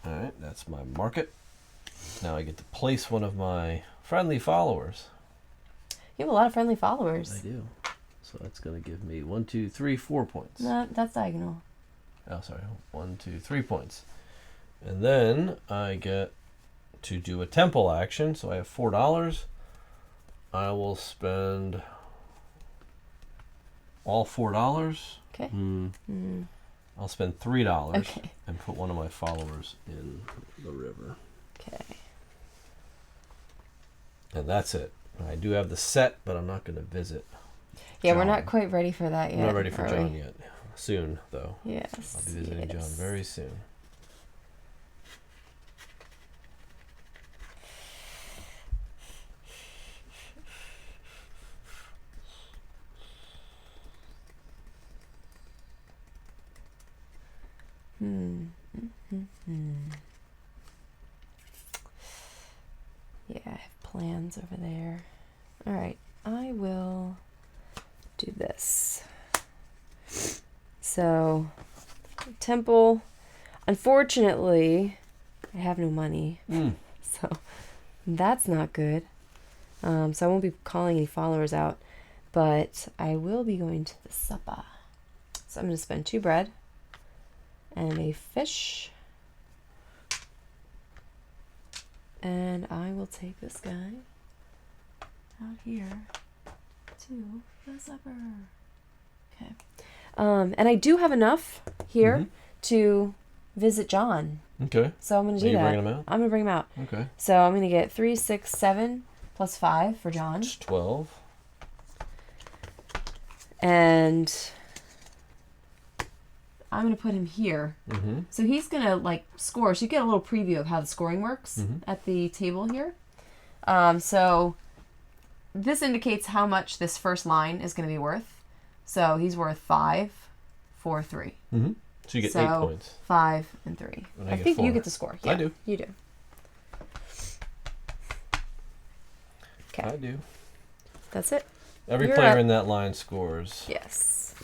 All right, that's my market. Now I get to place one of my friendly followers. You have a lot of friendly followers. I do. So that's going to give me 1, 2, 3, 4 points. No, that's diagonal. Oh, sorry. 1, 2, 3 points. And then I get to do a temple action. So I have $4. I will spend all $4. Okay. I'll spend $3 Okay. and put one of my followers in the river. Okay. And that's it. I do have the set, but I'm not going to visit. Yeah, John. we're not quite ready for that yet. I'm not ready for are John we? yet. Soon, though. Yes. I'll be visiting John very soon. one's over there. All right, I will do this. So, temple. Unfortunately, I have no money. So, that's not good. So I won't be calling any followers out, but I will be going to the supper. So I'm going to spend 2 bread and a fish. And I will take this guy out here to the supper. Okay. And I do have enough here to visit John. Okay. So I'm going to do that. Are you bringing him out? I'm going to bring him out. Okay. So I'm going to get 3, 6, 7 plus 5 for John. It's 12. And I'm going to put him here. So he's going to like score. So you get a little preview of how the scoring works at the table here. So this indicates how much this first line is going to be worth. So he's worth 5, 4, 3. So you get 8 points. 5 and 3. And I think 4. you get to score. Yeah, I do. You do. Okay. I do. That's it. Every player in that line scores. Yes.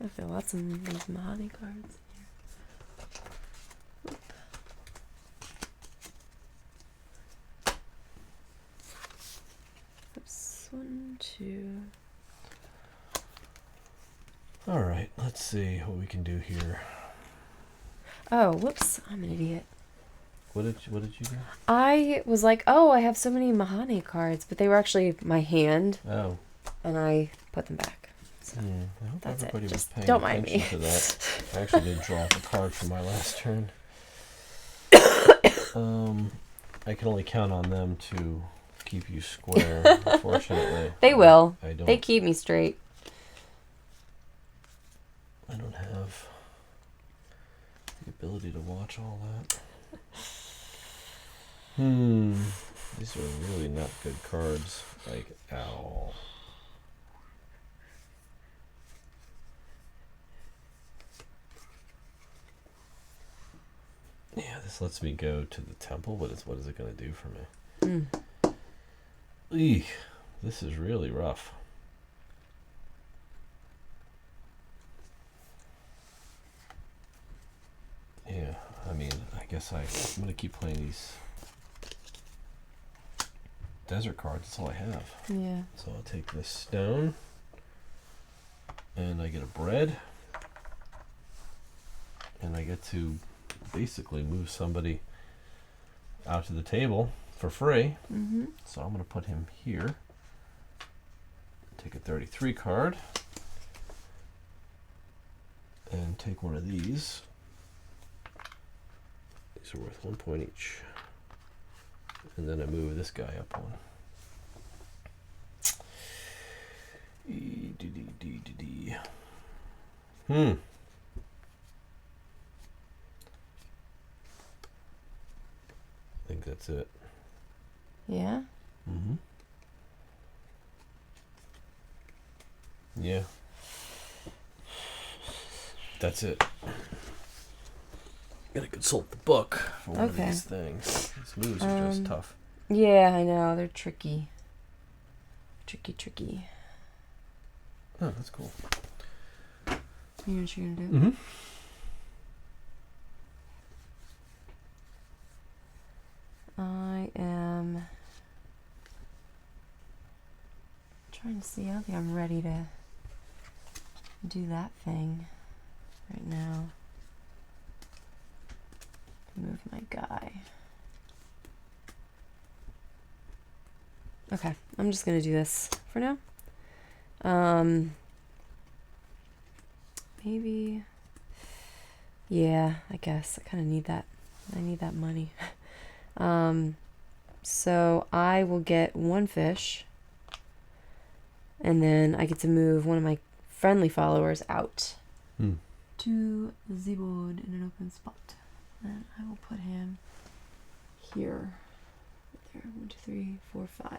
I feel lots of these mahogany cards here. Oops. 1, 2. All right. Let's see what we can do here. Oh, whoops! I'm an idiot. What did you do? I was like, oh, I have so many Mahani cards, but they were actually my hand. Oh. And I put them back. So I hope that's everybody it. was Just paying don't mind attention me. to that. I actually did draw up a card for my last turn. I can only count on them to keep you square, unfortunately. They will. I don't, they keep me straight. I don't have the ability to watch all that. These are really not good cards, like, at all. Yeah, this lets me go to the temple, but what is it going to do for me? Eek, this is really rough. Yeah, I mean, I guess I'm going to keep playing these desert cards. That's all I have. Yeah. So I'll take this stone, and I get a bread, and I get to basically move somebody out to the table for free. So I'm going to put him here. Take a 33 card, and take one of these. These are worth 1 point each. And then I move this guy up one. I think that's it. Yeah? Yeah. That's it. Gotta consult the book for one of these things. These moves are just tough. Yeah, I know. They're tricky. Tricky. Oh, that's cool. You know what you're gonna do? I am trying to see. I don't think I'm ready to do that thing right now. Move my guy. Okay, I'm just gonna do this for now. Maybe. Yeah, I guess I kind of need that. I need that money. So I will get 1 fish, and then I get to move one of my friendly followers out to the board in an open spot. And I will put him here. There, 1, 2, 3, 4, 5.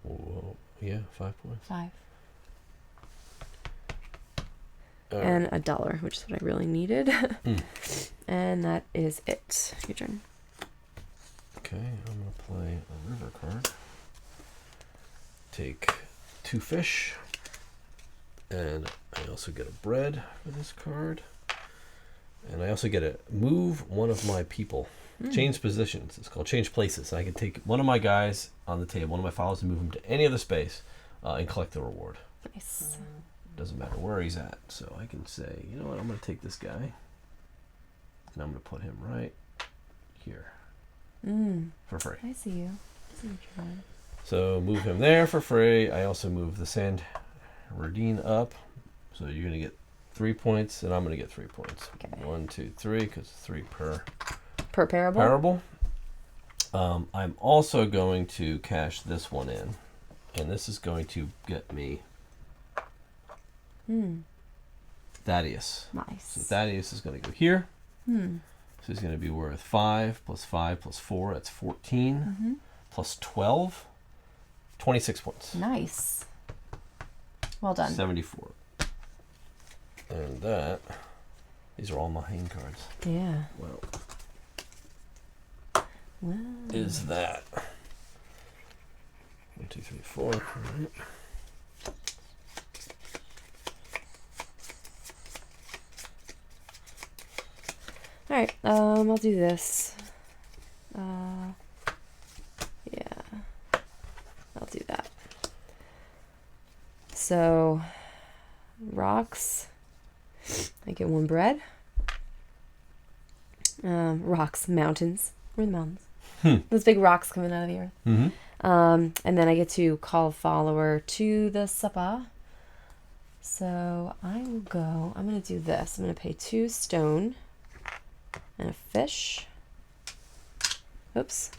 Whoa. Yeah, 5 points. 5. and $1, which is what I really needed. And that is it. Your turn. Okay, I'm going to play a river card. Take 2 fish. And I also get a bread for this card. And I also get to move one of my people. Change positions. It's called change places. I can take one of my guys on the table, one of my followers, and move him to any other space and collect the reward. Nice. Doesn't matter where he's at. So I can say, you know what, I'm going to take this guy. And I'm going to put him right here. For free. I see you. I see what you're doing. So move him there for free. I also move the Sand Radine up. So you're going to get 3 points, and I'm going to get 3 points. Okay. 1, 2, 3, because 3 per parable. I'm also going to cash this one in, and this is going to get me Thaddeus. Nice. So Thaddeus is going to go here. So he's going to be worth 5 plus 5 plus 4. That's 14 plus 12, 26 points. Nice. Well done. 74. And these are all my hand cards. Yeah. Well. Wow. Is that 1, 2, 3, 4? All right. All right. I'll do this. Yeah. I'll do that. So, rocks. I get 1 bread. Rocks, mountains. Where are the mountains? Those big rocks coming out of the earth. And then I get to call a follower to the supper. So I will go. I'm going to do this. I'm going to pay 2 stone and a fish. Oops.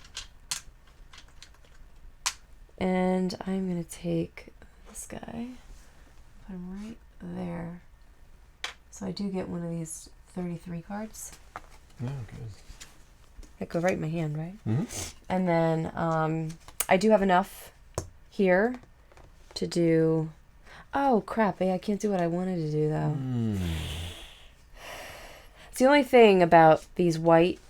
And I'm going to take this guy. Put him right there. So I do get one of these 33 cards. Yeah, good. That go right in my hand, right? And then I do have enough here to do... Oh, crap. I can't do what I wanted to do, though. It's the only thing about these white...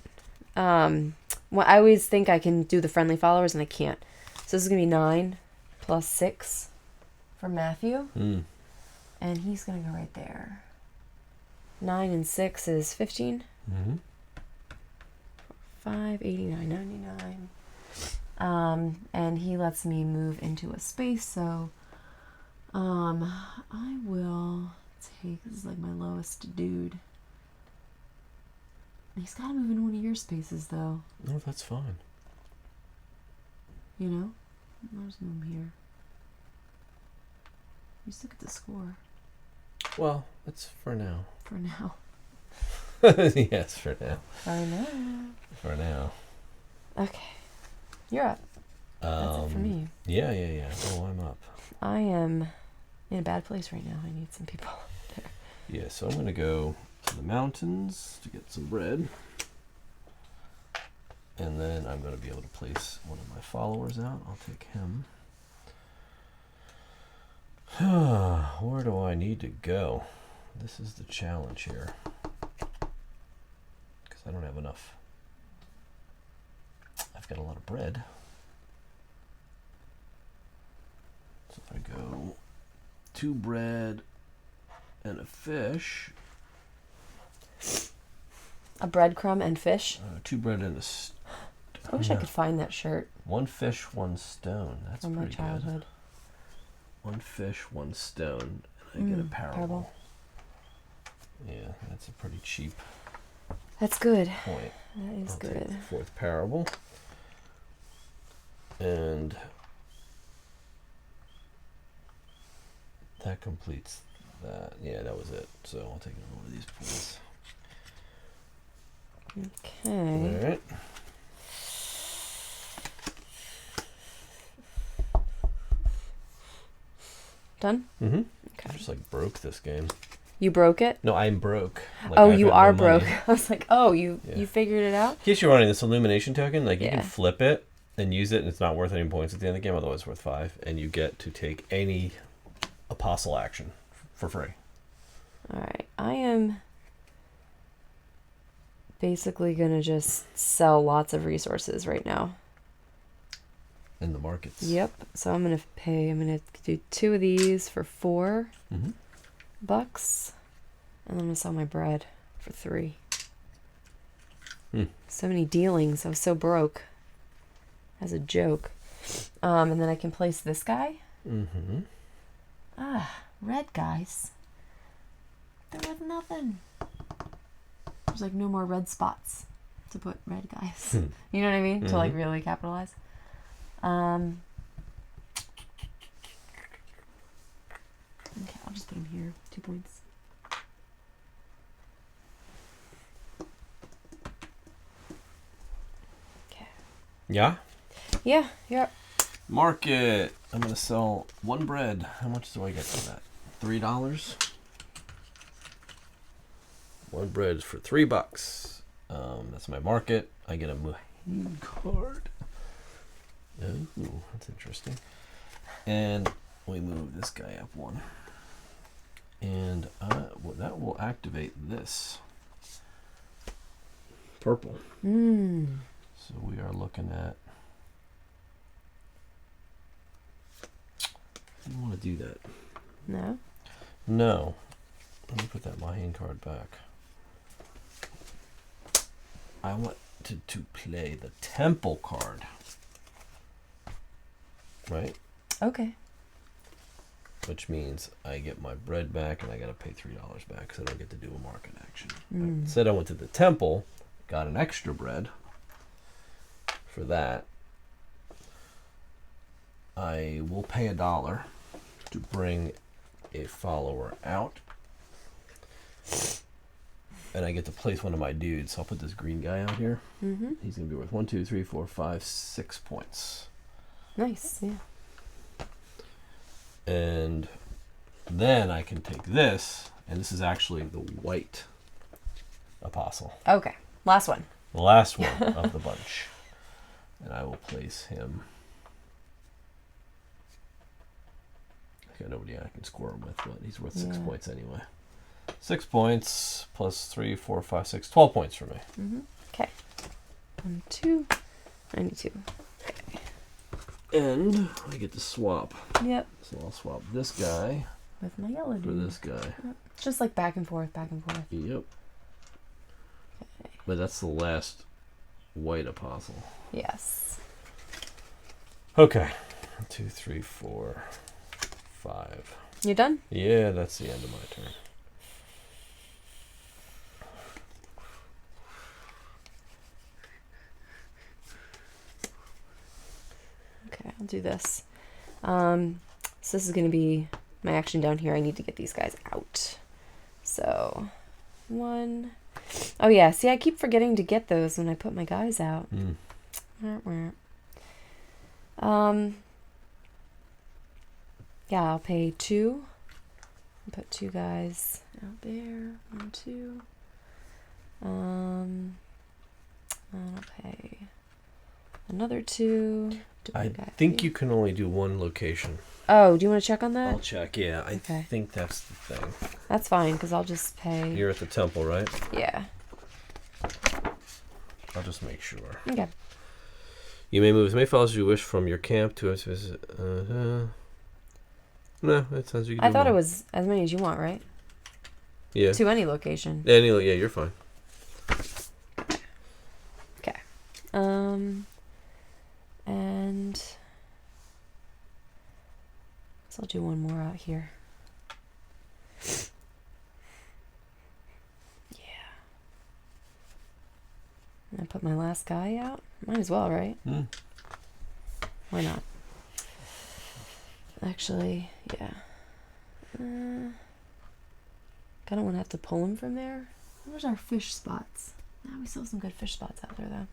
well, I always think I can do the friendly followers, and I can't. So this is going to be 9 plus 6 for Matthew. And he's going to go right there. 9 and 6 is 15. 5, 89, 99. And he lets me move into a space, so I will take, this is like my lowest dude. He's got to move into one of your spaces, though. No, that's fine. You know? I'll just move him here. You just look at the score. Well, that's for now. For now. Yes, for now. For now. For now. Okay. You're up. That's it for me. Yeah. Oh, I'm up. I am in a bad place right now. I need some people there. Yeah, so I'm going to go to the mountains to get some bread. And then I'm going to be able to place one of my followers out. I'll take him. Where do I need to go? This is the challenge here. Because I don't have enough. I've got a lot of bread. So if I go 2 bread and a fish. A breadcrumb and fish? 2 bread and a stone. I wish I could find that shirt. 1 fish, 1 stone. That's from my pretty childhood. good. 1 fish, 1 stone. And I get a parable. Yeah, that's a pretty cheap That's good. point. That is I'll good. take the 4th parable. And that completes that. Yeah, that was it. So I'll take one of these points. Okay. All right. Done? Mm-hmm. Okay. I just like broke this game. You broke it? No, I'm broke. Like, oh, I've you got are no broke. money. I was like, oh, you figured it out? In case you're running this illumination token, like you Yeah. can flip it and use it, and it's not worth any points at the end of the game, otherwise it's worth 5, and you get to take any apostle action for free. All right. I am basically going to just sell lots of resources right now. In the markets. Yep. So I'm going to do 2 of these for $4. Bucks. And I'm going to sell my bread for 3. So many dealings. I was so broke. As a joke. And then I can place this guy. Red guys. They're worth nothing. There's like no more red spots to put red guys. You know what I mean? To like really capitalize. Okay, I'll just put him here. 2 points. Okay. Yeah? Yeah, you're up. Market. I'm going to sell 1 bread. How much do I get for that? $3? 1 bread is for $3. That's my market. I get a Muhain card. Ooh, that's interesting. And we move this guy up 1. And well, that will activate this. Purple. So we are looking at... I don't want to do that. No? No. Let me put that Muhain card back. I want to play the temple card. Right? Okay. Which means I get my bread back and I got to pay $3 back because I don't get to do a market action. Instead, I went to the temple, got an extra bread for that. I will pay $1 to bring a follower out. And I get to place one of my dudes. So I'll put this green guy out here. He's going to be worth 1, 2, 3, 4, 5, 6 points. Nice, yeah. And then I can take this, and this is actually the white apostle. Okay, last one. The last one of the bunch. And I will place him. I got nobody I can score him with, but he's worth 6 points anyway. 6 points plus 3, 4, 5, 6, 12 points for me. Okay. 1, 2, 92. Okay. And I get to swap. Yep. So I'll swap this guy with my yellow dude. for this guy. Yep. Just like back and forth, back and forth. Yep. Okay. But that's the last white apostle. Yes. Okay. 1, 2, 3, 4, 5. You done? Yeah, that's the end of my turn. Okay, I'll do this. So this is going to be my action down here. I need to get these guys out. So, 1. Oh yeah, see, I keep forgetting to get those when I put my guys out. Yeah, I'll pay 2. Put 2 guys out there. 1, 2. I'll pay another 2. I think you can only do 1 location. Oh, do you want to check on that? I'll check, yeah. I think that's the thing. That's fine, because I'll just pay... You're at the temple, right? Yeah. I'll just make sure. Okay. You may move as many followers as you wish from your camp to... No, that sounds you can do I thought more. it was as many as you want, right? Yeah. To any location. Yeah, you're fine. Okay. And so I'll do 1 more out here. Yeah. And I put my last guy out. Might as well, right? Why not? Actually, yeah. I don't want to have to pull him from there. Where's our fish spots? Now we still have some good fish spots out there, though.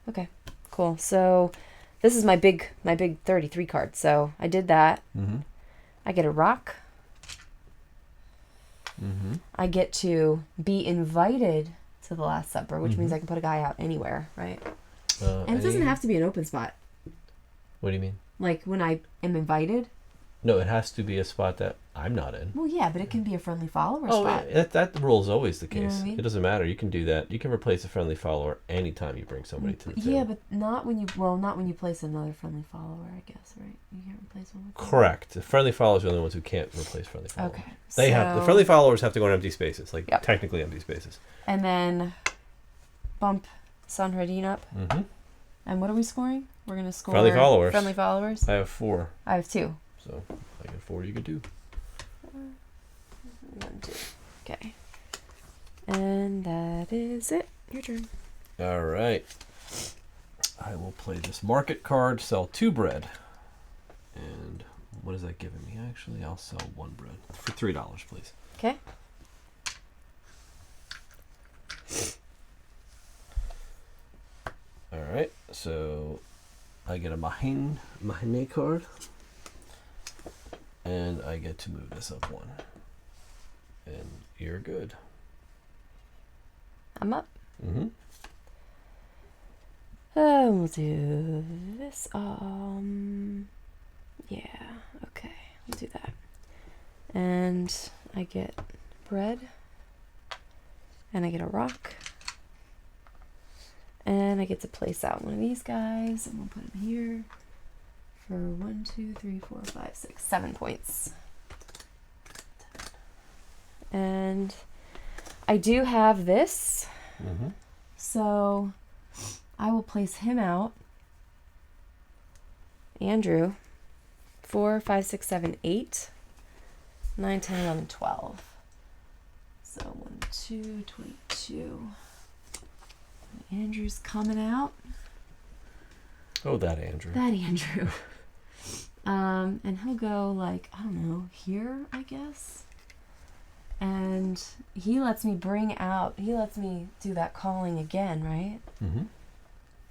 Okay, cool. So this is my big 33 card. So I did that. I get a rock. I get to be invited to the Last Supper, which means I can put a guy out anywhere, right? And it doesn't have to be an open spot. What do you mean? Like when I am invited, No, it has to be a spot that I'm not in. Well, yeah, but it can be a friendly follower spot. Yeah, that rule is always the case. You know what I mean? It doesn't matter. You can do that. You can replace a friendly follower anytime you bring somebody to the table. Yeah, but not when you place another friendly follower, I guess, right? You can't replace one with that. Correct. The friendly followers are the only ones who can't replace friendly followers. Okay. The friendly followers have to go in empty spaces, technically empty spaces. And then bump Sanhradin up. Mm-hmm. And what are we scoring? We're going to score friendly followers. Friendly followers. I have 4. I have 2. So I get 4. You could do. 1, 2. Okay. And that is it. Your turn. All right. I will play this market card, sell 2 bread. And what is that giving me? Actually, I'll sell 1 bread for $3, please. Okay. All right. So I get a Mahine card. And I get to move this up 1. And you're good. I'm up. Mm-hmm. We'll do this. Yeah. Okay. We'll do that. And I get bread. And I get a rock. And I get to place out one of these guys. And we'll put him here for 1, 2, 3, 4, 5, 6, 7 points. And I do have this. Mm-hmm. So I will place him out. Andrew. 4, 5, 6, 7, 8, 9, 10, 11, 12. So 1, 2, 22. Andrew's coming out. Oh, that Andrew. That Andrew. And he'll go like, I don't know, here, I guess. And he lets me do that calling again, right? Mm-hmm.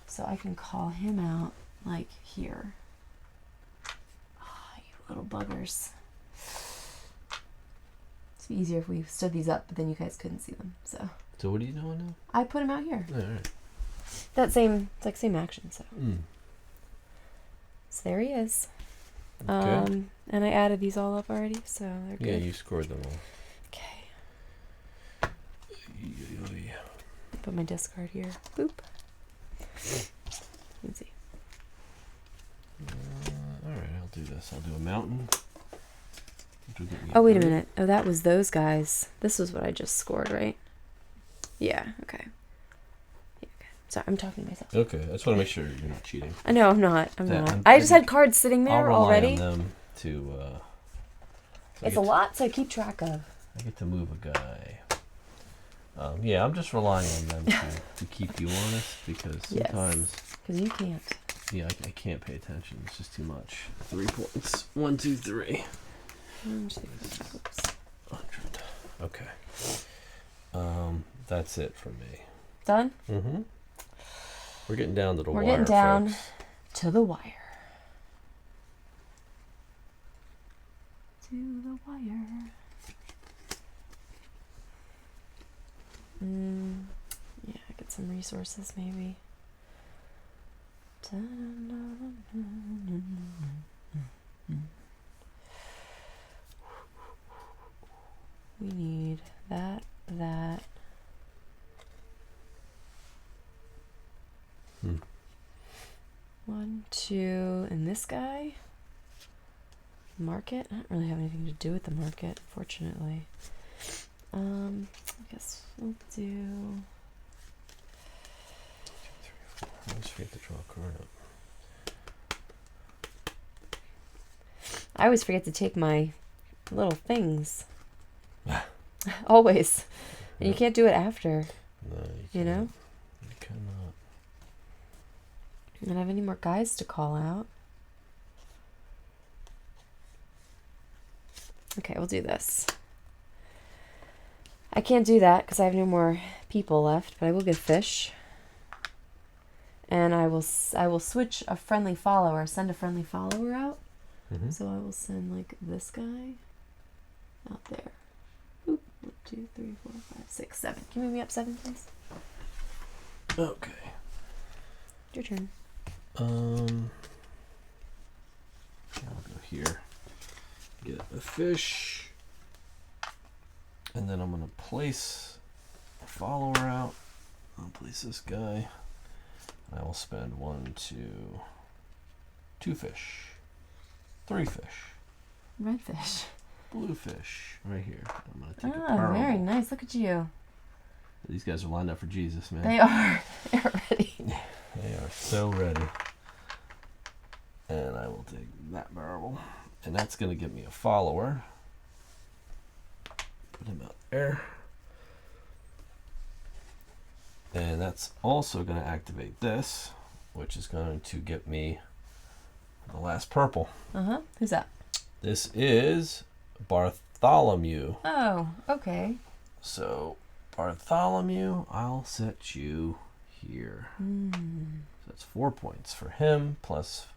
So I can call him out like here. You little buggers. It'd be easier if we stood these up, but then you guys couldn't see them. So what are you doing now? I put him out here. All right. It's same action. So So there he is. Okay. And I added these all up already, so they're good. Yeah, you scored them all. Okay. Yeah. Put my discard here. Boop. Let's see. All right, I'll do this. I'll do a mountain. Oh, wait a minute. Oh, that was those guys. This was what I just scored, right? Yeah, okay. Yeah, okay. Sorry, I'm talking to myself. Okay, I just want to make sure you're not cheating. No, I'm not. I just had cards sitting there already. I'll rely on them to... it's a lot to keep track of. I get to move a guy. Yeah, I'm just relying on them to keep you honest, because sometimes... Because you can't. Yeah, I can't pay attention. It's just too much. 3 points. 1, 2, 3. 1, 2, 3. Oops. 100. Okay. That's it for me. Done? Mm-hmm. We're getting down to the wire, We're getting down folks. to the wire. To the wire. Yeah, get some resources maybe. We need that. 1, 2, and this guy. Market? I don't really have anything to do with the market, fortunately. I guess we'll do... I always forget to draw a card up. I always forget to take my little things. Always. And you can't do it after. No, you know? You cannot. I don't have any more guys to call out. Okay, we'll do this. I can't do that because I have no more people left, but I will get fish. And I will switch a friendly follower, send a friendly follower out. Mm-hmm. So I will send like this guy out there. Oop, 1, 2, 3, 4, 5, 6, 7. Can you move me up 7, please? Okay. Your turn. I'll go here. the fish. And then I'm going to place a follower out. I'll place this guy. I will spend 1, 2, 2 fish, 3 fish. Red fish. Blue fish. Right here. I'm going to take a Oh, parable. very nice. Look at you. These guys are lined up for Jesus, man. They are. They're ready. They are so ready. And I will take that barrel. And that's going to give me a follower. Put him out there. And that's also going to activate this, which is going to get me the last purple. Uh-huh. Who's that? This is Bartholomew. Oh, okay. So, Bartholomew, I'll set you here. So that's 4 points for him, plus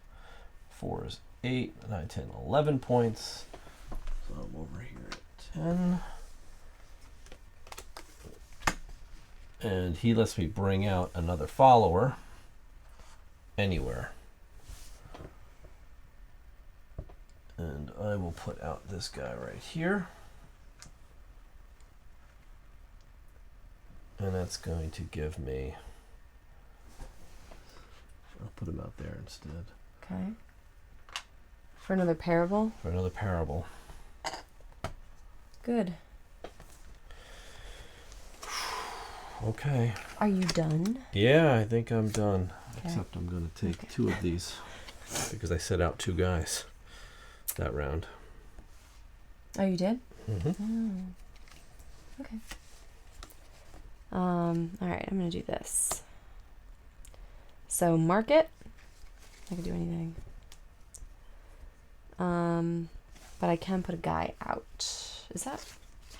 4 is 8, 9, 10, 11 points. So I'm over here at 10. And he lets me bring out another follower anywhere. And I will put out this guy right here. And that's going to give me... I'll put him out there instead. Okay. For another parable? For another parable. Good. Okay. Are you done? Yeah, I think I'm done. Okay. Except I'm going to take 2 of these because I set out 2 guys that round. Oh, you did? Mm-hmm. Oh. Okay. All right, I'm going to do this. So market. I can do anything. But I can put a guy out. Is that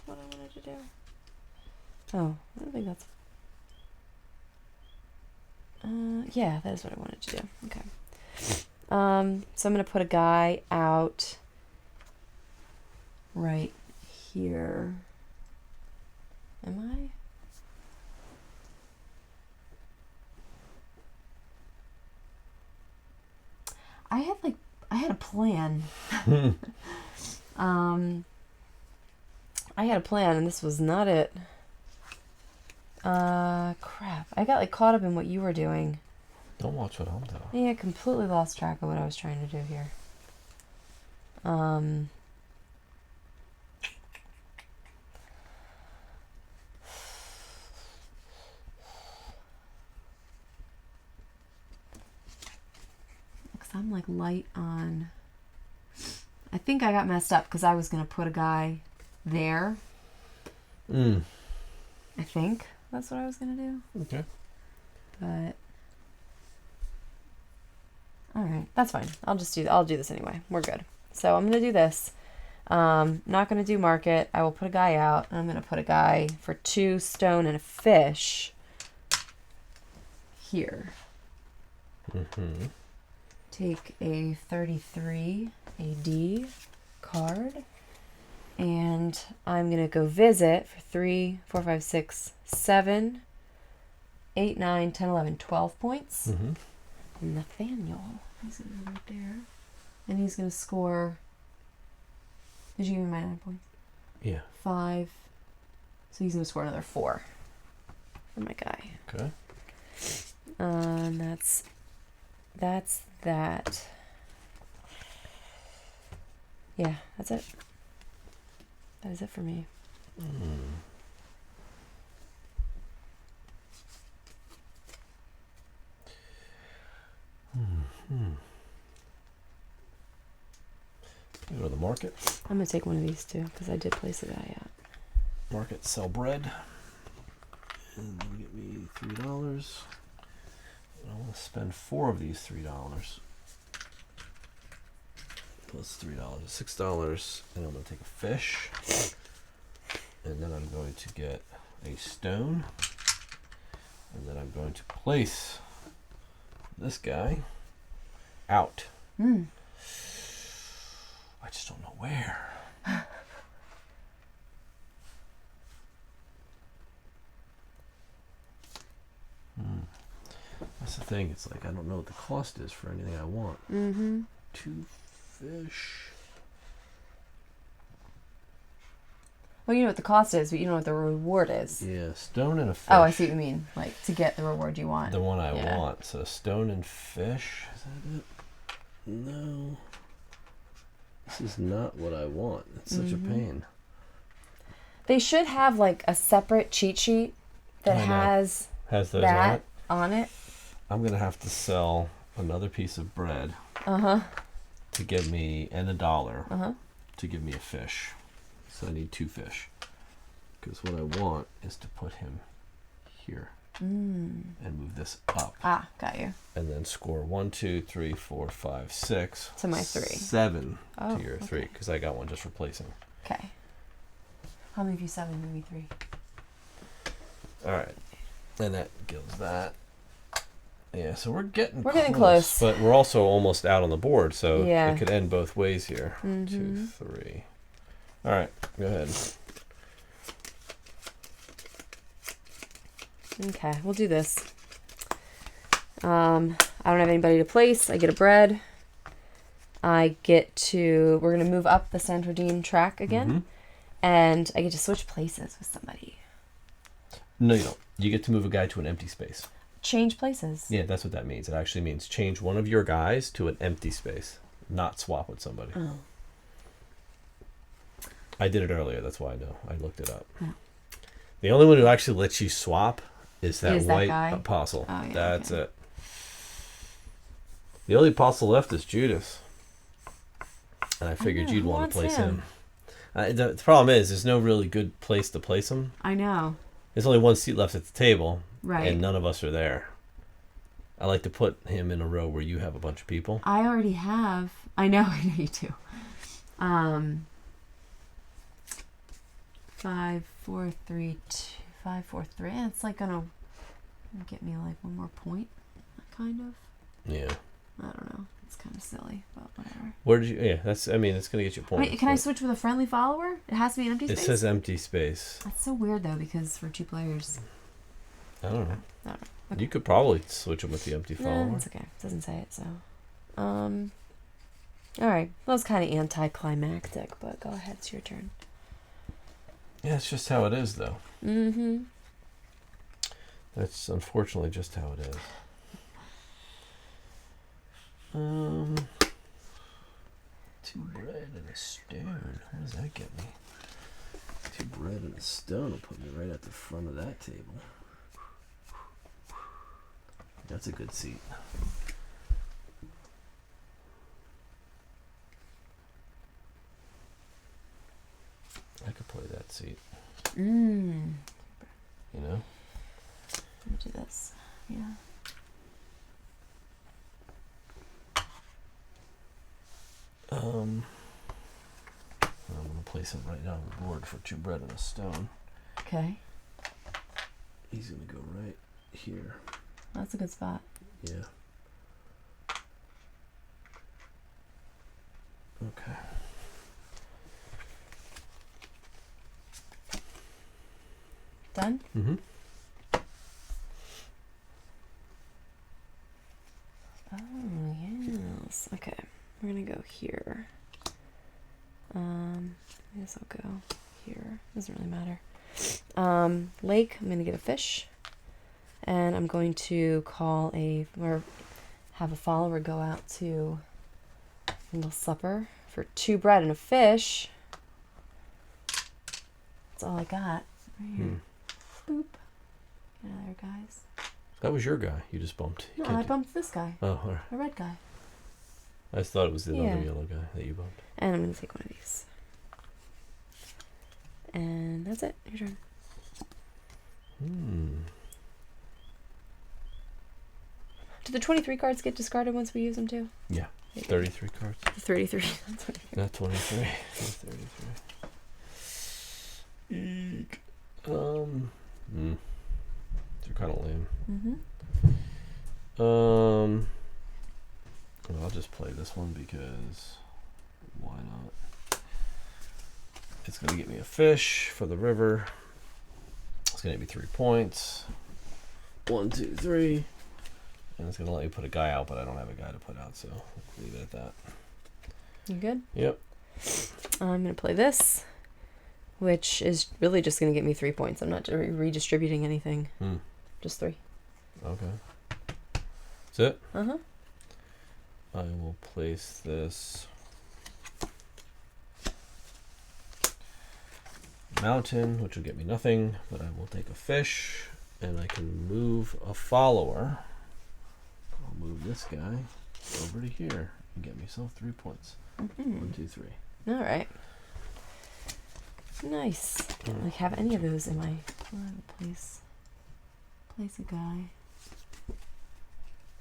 what I wanted to do? Oh, I don't think that's... yeah, that is what I wanted to do. Okay. So I'm going to put a guy out right here. Am I had a plan. I had a plan and this was not it. Crap. I got caught up in what you were doing. Don't watch what I'm doing. Yeah, I completely lost track of what I was trying to do here. Because I'm light on... I think I got messed up because I was going to put a guy there. I think that's what I was going to do. Okay. But... Alright, that's fine. I'll do this anyway. We're good. So I'm going to do this. Not going to do market. I will put a guy out. And I'm going to put a guy for 2 stone and a fish here. Mm-hmm. Take a 33 AD card. And I'm going to go visit for 3, 4, 5, 6, 7, 8, 9, 10, 11, 12 points. Mm-hmm. Nathaniel. He's going to go right there. And he's going to score... Did you give me my 9 points? Yeah. 5. So he's going to score another 4 for my guy. Okay. That's that. Yeah, that's it. That is it for me. Go to the market. I'm going to take one of these too, because I did place a guy out. Market, sell bread. And then get me $3. I want to spend 4 of these $3. Plus $3, $6. And I'm going to take a fish. And then I'm going to get a stone. And then I'm going to place this guy out. I just don't know where. That's the thing. It's I don't know what the cost is for anything I want. 2 fish. Well, you know what the cost is, but you know what the reward is. Yeah, stone and a fish. Oh, I see what you mean. Like, to get the reward you want. The one I want. So stone and fish. Is that it? No. This is not what I want. It's such a pain. They should have, like, a separate cheat sheet that has those that on it. I'm going to have to sell another piece of bread to give me, and $1 to give me a fish. So I need 2 fish. Because what I want is to put him here. And move this up. Ah, got you. And then score 1, 2, 3, 4, 5, 6. To my 3. 7 to your 3, because I got one just replacing. Okay. I'll move you 7, move me 3. All right. And that gives that. Yeah, so we're getting close. But we're also almost out on the board, so it could end both ways here. 2, 3. All right, go ahead. Okay, we'll do this. I don't have anybody to place. I get a bread. We're going to move up the Santrodine track again. And I get to switch places with somebody. No, you don't. You get to move a guy to an empty space. Change places. Yeah, that's what that means. It actually means change one of your guys to an empty space, not swap with somebody. Oh. I did it earlier. That's why I know. I looked it up. Oh. The only one who actually lets you swap is that white apostle. Oh, yeah, that's it. The only apostle left is Judas. And I figured you'd want to place him. The problem is, there's no really good place to place him. I know. There's only one seat left at the table. Right. And none of us are there. I like to put him in a row where you have a bunch of people. I already have. I know you do. 5, 4, 3, 2, 5, 4, 3. It's like gonna get me like one more point, kind of. Yeah. I don't know. It's kind of silly, but whatever. Where did you? Yeah, that's. I mean, it's gonna get you points. Wait, can I switch with a friendly follower? It has to be an empty space. It says empty space. That's so weird though, because for 2 players. I don't know. Okay. You could probably switch them with the empty follower. No, it's okay. It doesn't say it, so. All right. That was kind of anticlimactic, but go ahead. It's your turn. Yeah, it's just how it is, though. Mm-hmm. That's unfortunately just how it is. 2 bread and a stone. What does that get me? 2 bread and a stone will put me right at the front of that table. That's a good seat. I could play that seat. You know? Let me do this. Yeah. I'm gonna place him right down on the board for 2 bread and a stone. Okay. He's gonna go right here. That's a good spot. Yeah. Okay. Done? Mm-hmm. Oh, yes. Okay. We're going to go here. I guess I'll go here. Doesn't really matter. Lake, I'm going to get a fish. And I'm going to have a follower go out to a little supper for 2 bread and a fish. That's all I got. Right here. Boop. Get out of there, guys. That was your guy. You just bumped. No, I bumped this guy. Oh, all right. The red guy. I just thought it was the other yellow guy that you bumped. And I'm going to take one of these. And that's it. Your turn. Do the 23 cards get discarded once we use them too? Yeah. 33 cards. 33. Not 23. 33. Eek. They're kind of lame. Well, I'll just play this one because why not? It's going to get me a fish for the river. It's going to give me 3 points. 1, 2, 3. And it's going to let me put a guy out, but I don't have a guy to put out, so leave it at that. You good? Yep. I'm going to play this. which is really just going to get me 3 points. I'm not redistributing anything. Just 3. Okay. That's it? Uh-huh. I will place this mountain, which will get me nothing, but I will take a fish, and I can move a follower. I'll move this guy over to here and get myself 3 points. 1, 2, 3. All right. Nice. I don't like have any of those in my place. Place a guy.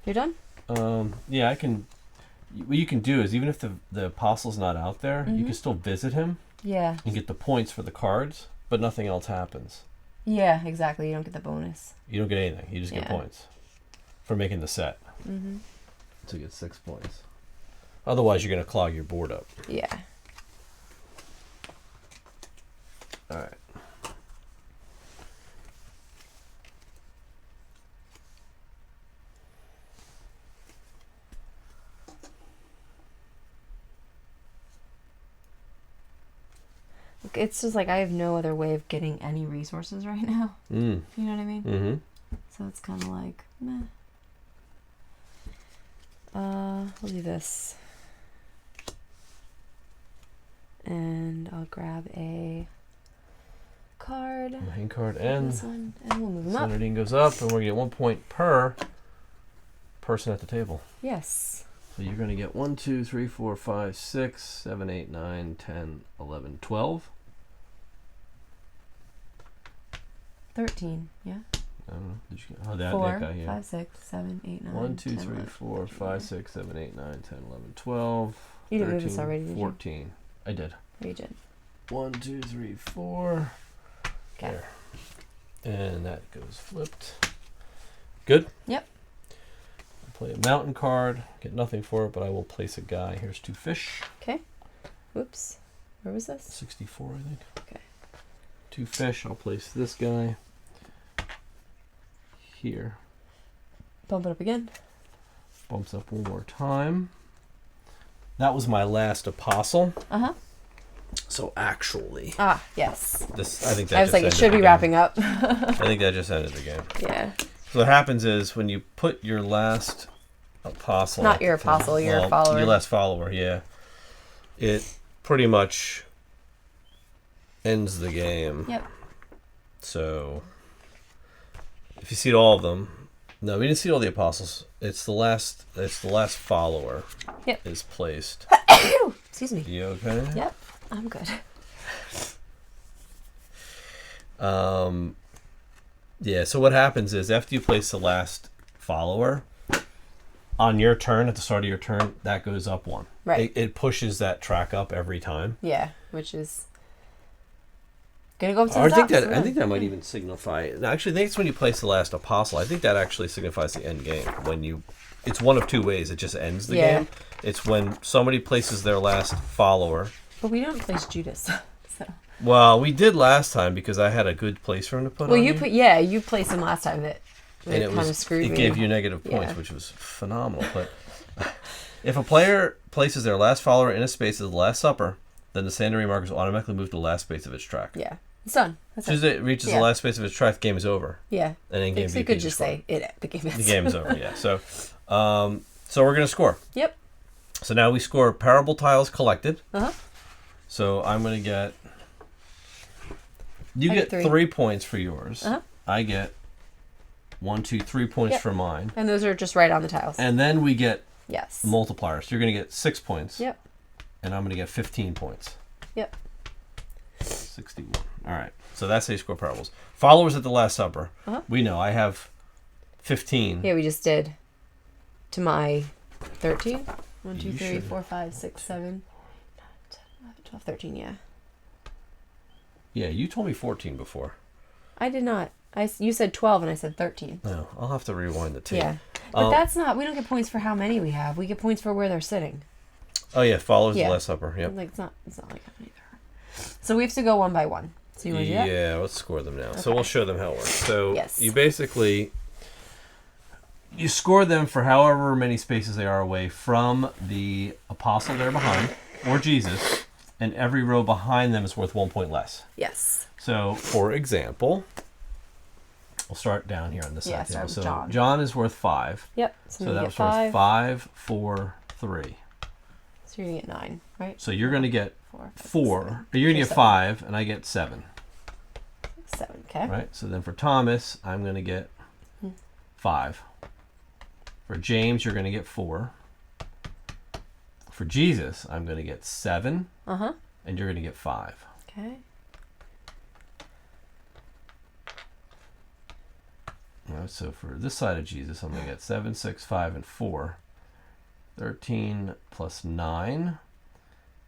You're done? Yeah, I can. What you can do is, even if the apostle's not out there, you can still visit him. Yeah. And get the points for the cards, but nothing else happens. Yeah, exactly. You don't get the bonus. You don't get anything. You just get points for making the set. So you get 6 points. Otherwise, you're going to clog your board up. Yeah. All right. It's just like I have no other way of getting any resources right now. You know what I mean? Mm-hmm. So it's kind of like, meh. We'll do this. And I'll grab a card. Main card and this one, and we'll move them up. Sonardine goes up, and we're going to get 1 point per person at the table. Yes. So you're going to get 1, 2, 3, 4, 5, 6, 7, 8, 9, 10, 11, 12. 13, yeah. I don't know. Did you get, that 4, guy, yeah. 5, 6, 7, 8, 9, 1, 2, 10, 3, 11, 4, 5, 6, 7, 8, 9, 10, 11, 12. You didn't 13, move this already, did 14. you? I did. Region. 1, 2, 3, 4. Okay. There. And that goes flipped. Good? Yep. I'll play a mountain card. Get nothing for it, but I will place a guy. Here's 2 fish. Okay. Whoops. Where was this? 64, I think. Okay. 2 fish. I'll place this guy here. Bump it up again. Bumps up one more time. That was my last apostle. Uh-huh. So actually, yes. this I think that I was just like, it ended should the be game. wrapping up. I think that just ended the game. Yeah. So what happens is when you put your last apostle, Not your apostle, your follower. Your last follower, yeah. It pretty much ends the game. Yep. So if you see all of them, no, we didn't see all the apostles. It's the last follower. Yep. Is placed. Excuse me. You okay? Yep. I'm good. Yeah, so what happens is after you place the last follower, on your turn, at the start of your turn, that goes up 1. Right. It pushes that track up every time. Yeah, which is gonna go up to Or the I think top. that I think that might even signify. Actually, I think it's when you place the last apostle. I think that actually signifies the end game. It's one of 2 ways. It just ends the game. It's when somebody places their last follower. But we don't place Judas. So. Well, we did last time because I had a good place for him to put. Well, on you placed him last time. That and kind of screwed me. It gave you negative points, which was phenomenal. But if a player places their last follower in a space of the Last Supper, then the Sandarine markers will automatically move to the last space of its track. Yeah, it's done. As soon as it reaches the last space of its track, the game is over. Yeah. And then game So you could just say the game is. The game is over. Yeah. So, so we're gonna score. Yep. So now we score parable tiles collected. Uh-huh. So I'm gonna get. You I get get 3 points for yours. Uh-huh. I get 1, 2, 3 points for mine. And those are just right on the tiles. And then we get yes. multipliers. You're gonna get 6 points. Yep. And I'm gonna get 15 points. Yep. 61. All right. So that's how you score parables. Followers at the Last Supper. Uh-huh. We know I have 15. Yeah, we just did to my 13. 1, 2, You 3, should. 4, 5, 6, 7, 9, 10, 11, 12, 13, yeah. Yeah, you told me 14 before. I did not. You said 12 and I said 13. No, I'll have to rewind the tape. Yeah. But that's not, we don't get points for how many we have. We get points for where they're sitting. Oh yeah, followers the Last Supper. Yep. Like it's not like how many there are. So we have to go 1 by 1. So you want to do that? Yeah, let's score them now. Okay. So we'll show them how it works. So you basically you score them for however many spaces they are away from the apostle there behind or Jesus, and every row behind them is worth 1 point less. Yes. So, for example, we'll start down here on this side table. So John is worth 5. Yep. So that was worth 5, 4, 3. So you're going to get 9, right? So you're going to get 4. You're going to get 5, and I get 7. 7, okay. Right? So then for Thomas, I'm going to get 5. For James, you're going to get 4. For Jesus, I'm going to get 7. Uh-huh. And you're going to get 5. Okay. All right, so for this side of Jesus, I'm going to get 7, 6, 5, and 4. 13 plus 9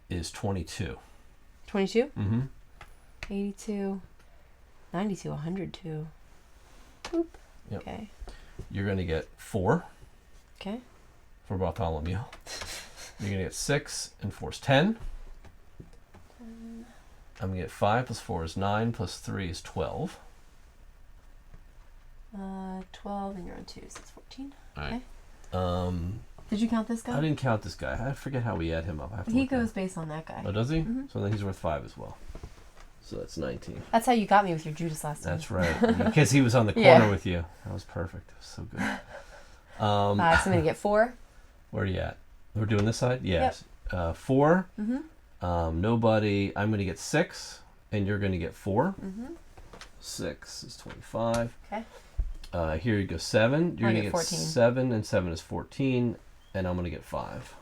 is 22. 22? Mm-hmm. 82. 92, 102. Boop. Yep. Okay. You're going to get 4 Okay. for Bartholomew. You're going to get 6, and 4 is 10. I'm going to get 5 plus 4 is 9, plus 3 is 12. 12, and you're on 2, so it's 14. All right. Okay. Did you count this guy? I didn't count this guy. I forget how we add him up. I have to He goes based on that guy. Oh, does he? Mm-hmm. So then he's worth 5 as well. So that's 19. That's how you got me with your Judas last time. That's right. Because he was on the corner with you. That was perfect. That was so good. So I'm going to get 4. Where are you at? We're doing this side? Yes. Yep. 4. Mm-hmm. Nobody. I'm going to get 6, and you're going to get 4. Mm-hmm. 6 is 25. Okay. Here you go 7. You're going to get 14. 7, and 7 is 14, and I'm going to get 5.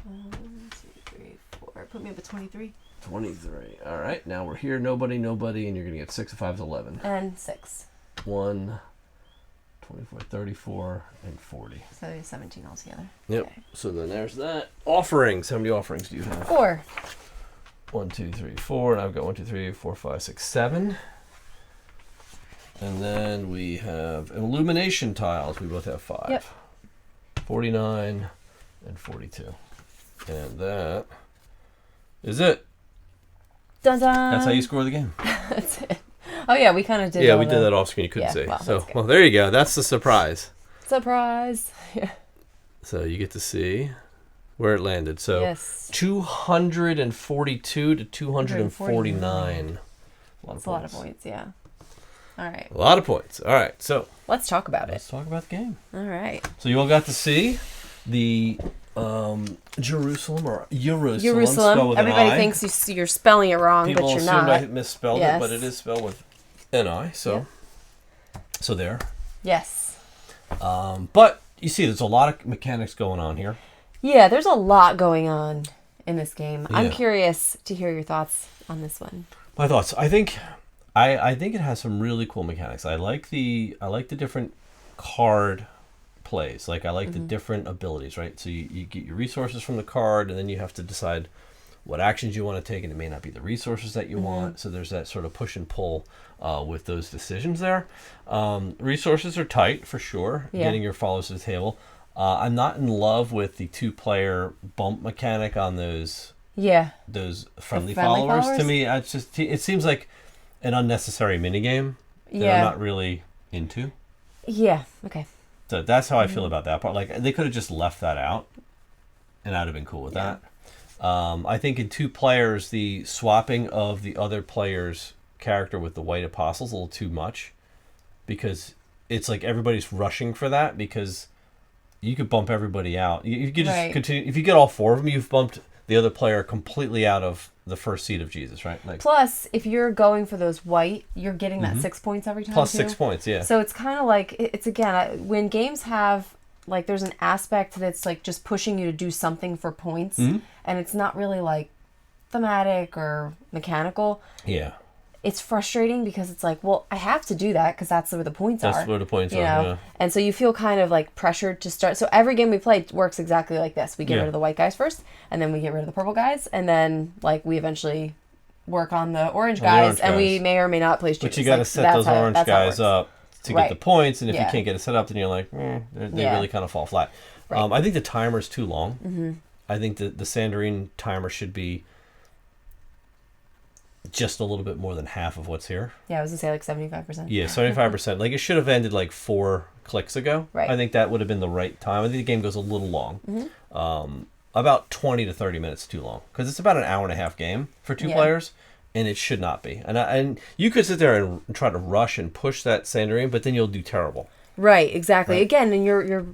1, 2, 3, 4. Put me up at 23. 23. All right. Now we're here. Nobody, and you're going to get 6 and 5 is 11. And 6. 1, 24, 34, and 40. So 17 altogether. Yep. Okay. So then there's that. Offerings. How many offerings do you have? 4. 1, 2, 3, 4. And I've got 1, 2, 3, 4, 5, 6, 7. And then we have illumination tiles. We both have 5. Yep. 49 and 42. And that is it. Dun dun. That's how you score the game. That's it. Oh yeah, we kind of did. Yeah, we did that off screen. You couldn't see. Well, there you go. That's the surprise. Surprise. Yeah. So you get to see where it landed. So yes. 242 to 249. That's a lot of points, yeah. All right. A lot of points. All right. So let's talk about it. Let's talk about the game. All right. So you all got to see the Jerusalem or Ierusalem. Jerusalem. With Everybody an I. thinks you're spelling it wrong, People but you're assumed not. I misspelled it, but it is spelled with an I. So, so there. Yes. But you see, there's a lot of mechanics going on here. Yeah, there's a lot going on in this game. Yeah. I'm curious to hear your thoughts on this one. My thoughts. I think it has some really cool mechanics. I like the different card plays. Like I like the different abilities, right? So you get your resources from the card, and then you have to decide what actions you want to take, and it may not be the resources that you want. So there's that sort of push and pull with those decisions there. Resources are tight for sure. Yeah. Getting your followers to the table. I'm not in love with the 2-player bump mechanic on those. Yeah. Those friendly followers. To me, it seems like an unnecessary minigame that I'm not really into. Yeah. Okay. So that's how I feel about that part. Like they could have just left that out, and I'd have been cool with that. I think in 2 players, the swapping of the other player's character with the white apostle is a little too much, because it's like everybody's rushing for that, because you could bump everybody out. You could just continue. If you get all 4 of them, you've bumped the other player completely out of the first seat of Jesus, right? Like, plus, if you're going for those white, you're getting that 6 points every time. Plus 6 points, yeah. So it's kind of like, it's again, when games have, like, there's an aspect that's like just pushing you to do something for points, and it's not really like thematic or mechanical. Yeah. It's frustrating because it's like, well, I have to do that because that's where the points are. That's where the points are, yeah. And so you feel kind of like pressured to start. So every game we play works exactly like this. We get rid of the white guys first, and then we get rid of the purple guys, and then like we eventually work on the orange guys, and we may or may not play students. But you got to set those orange guys up to get the points, and if you can't get it set up, then you're like, they really kind of fall flat. Right. I think the timer is too long. I think the Sandarine timer should be just a little bit more than half of what's here. Yeah, I was going to say like 75%. Yeah, 75%. Like it should have ended like 4 clicks ago. Right. I think that would have been the right time. I think the game goes a little long. about 20 to 30 minutes too long, because it's about an hour and a half game for 2 players, and it should not be. And you could sit there and try to rush and push that sandering, but then you'll do terrible. Right, exactly. Right. Again, and you're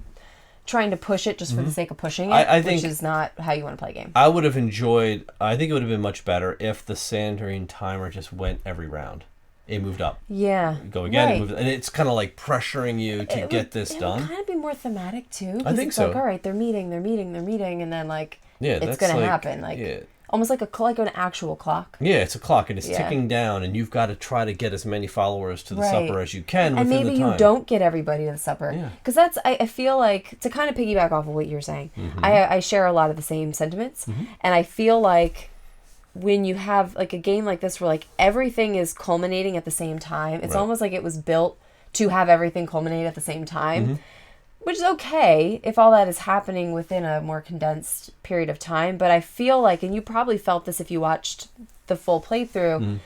trying to push it just for the sake of pushing it, I think, which is not how you want to play a game. I would have enjoyed, I think it would have been much better if the sandering timer just went every round. It moved up. Yeah. Go again. It moved, and it's kind of like pressuring you to get this done. It would kind of be more thematic too. I think so. Like, all right, they're meeting, and then like it's going to happen. Like almost like an actual clock. Yeah, it's a clock, and it's ticking down, and you've got to try to get as many followers to the supper as you can within the time. And maybe you don't get everybody to the supper. Because that's, I feel like, to kind of piggyback off of what you're saying, I share a lot of the same sentiments, and I feel like when you have like a game like this where like everything is culminating at the same time, it's almost like it was built to have everything culminate at the same time. Which is okay if all that is happening within a more condensed period of time. But I feel like, and you probably felt this if you watched the full playthrough,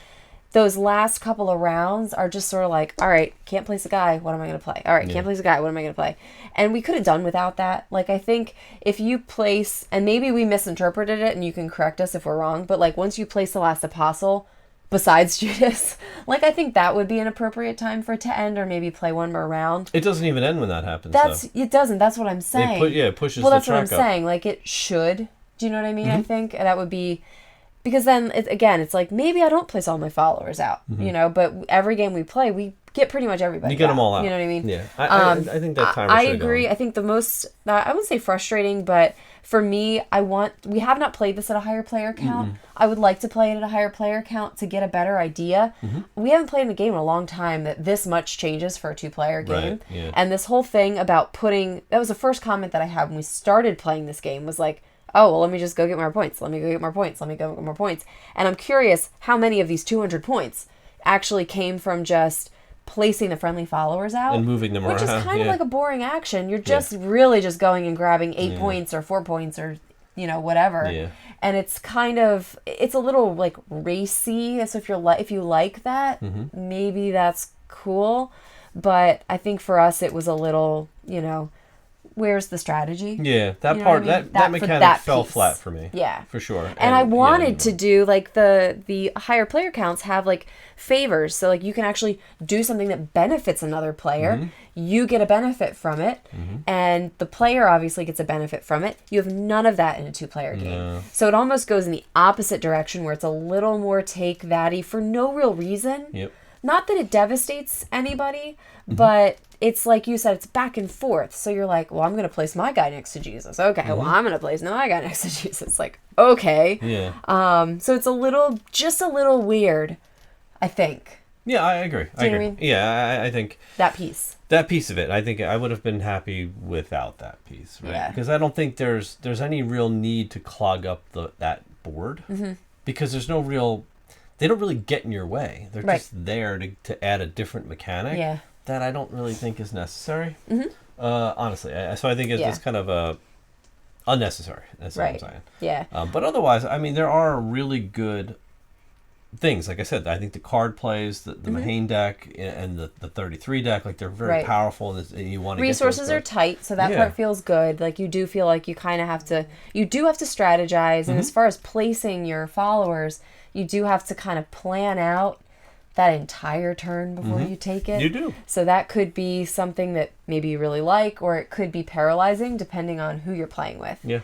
those last couple of rounds are just sort of like, all right, can't place a guy, what am I going to play? All right, can't place a guy, what am I going to play? And we could have done without that. Like, I think if you place, and maybe we misinterpreted it and you can correct us if we're wrong, but like once you place the last apostle, besides Judas, like I think that would be an appropriate time for it to end, or maybe play one more round. It doesn't even end when that happens. It doesn't. That's what I'm saying. It pushes. Well, that's the track what I'm saying. Like it should. Do you know what I mean? I think that would be, because then it's like maybe I don't place all my followers out, but every game we play, we get pretty much everybody. You get them all out. You know what I mean? Yeah. I think that time. I agree. I think the most, I wouldn't say frustrating, but for me, we have not played this at a higher player count. I would like to play it at a higher player count to get a better idea. We haven't played in a game in a long time that this much changes for a 2-player game. Right, yeah. And this whole thing about that was the first comment that I had when we started playing this game, was like, oh, well, let me just go get more points. Let me go get more points. Let me go get more points. And I'm curious how many of these 200 points actually came from just placing the friendly followers out and moving them around, which is kind of like a boring action. You're just really just going and grabbing 8 points or 4 points or whatever, and it's a little like racy. So if you like that, maybe that's cool, but I think for us it was a little, where's the strategy? Yeah, that part, that mechanic fell flat for me. Yeah, for sure. And I wanted to do like the higher player counts have like favors, so like you can actually do something that benefits another player. You get a benefit from it, and the player obviously gets a benefit from it. You have none of that in a 2-player game. So it almost goes in the opposite direction, where it's a little more take thatty for no real reason. Yep. Not that it devastates anybody, but it's like you said, it's back and forth. So you're like, well, I'm going to place my guy next to Jesus. Okay, well, I'm going to place my guy next to Jesus. Like, okay. Yeah. So it's just a little weird, I think. Yeah, I agree. Do you know what I mean? Yeah, I think that piece of it, I think I would have been happy without that piece, right? Yeah. Because I don't think there's any real need to clog up that board, because there's no real, they don't really get in your way. They're just there to add a different mechanic that I don't really think is necessary. Honestly, so I think it's kind of unnecessary. That's what I'm saying. Yeah. But otherwise, I mean, there are really good things. Like I said, I think the card plays, the Mahane deck and the 33 deck, like they're very powerful, and you want to resources are tight, so that part feels good. Like you do feel like you kind of have to strategize, and as far as placing your followers, you do have to kind of plan out that entire turn before you take it. You do. So that could be something that maybe you really like, or it could be paralyzing depending on who you're playing with. Yeah.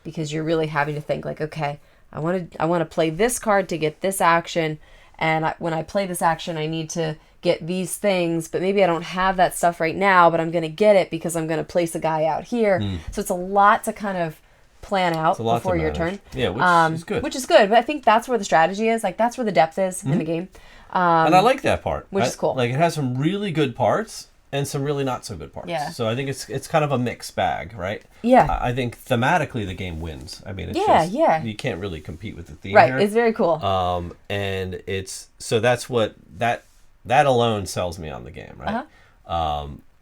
Because you're really having to think like, okay, I want to play this card to get this action, and when I play this action, I need to get these things, but maybe I don't have that stuff right now, but I'm going to get it because I'm going to place a guy out here. So it's a lot to kind of plan out before your turn. Yeah, which is good. Which is good, but I think that's where the strategy is. Like that's where the depth is in the game. And I like that part. Which is cool. Like it has some really good parts and some really not so good parts. Yeah. So I think it's kind of a mixed bag, right? Yeah. I think thematically the game wins. I mean, it's you can't really compete with the theme here. Right, it's very cool. And that's what that alone sells me on the game, right?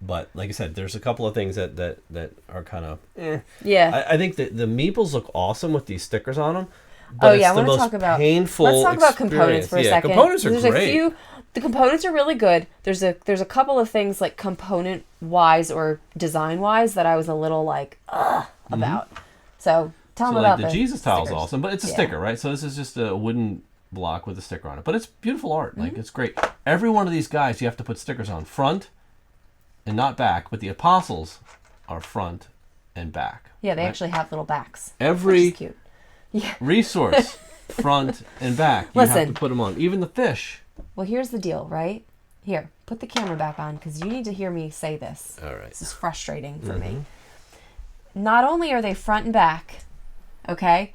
But like I said, there's a couple of things that are kind of Yeah. I think that the meeples look awesome with these stickers on them. But I want to talk about painful. Let's talk about components for a second. Components are great. The components are really good. There's a couple of things like component wise or design wise that I was a little like about. So tell them about the Jesus tile is stickers. awesome, but it's a sticker, right? So this is just a wooden block with a sticker on it. But it's beautiful art. Like, it's great. Every one of these guys you have to put stickers on front and not back, but the apostles are front and back. Yeah, they actually have little backs. Every which is cute. resource, front and back. You have to put them on. Even the fish. Well, here's the deal, right? Here, put the camera back on because you need to hear me say this. All right. This is frustrating for me. Not only are they front and back, okay,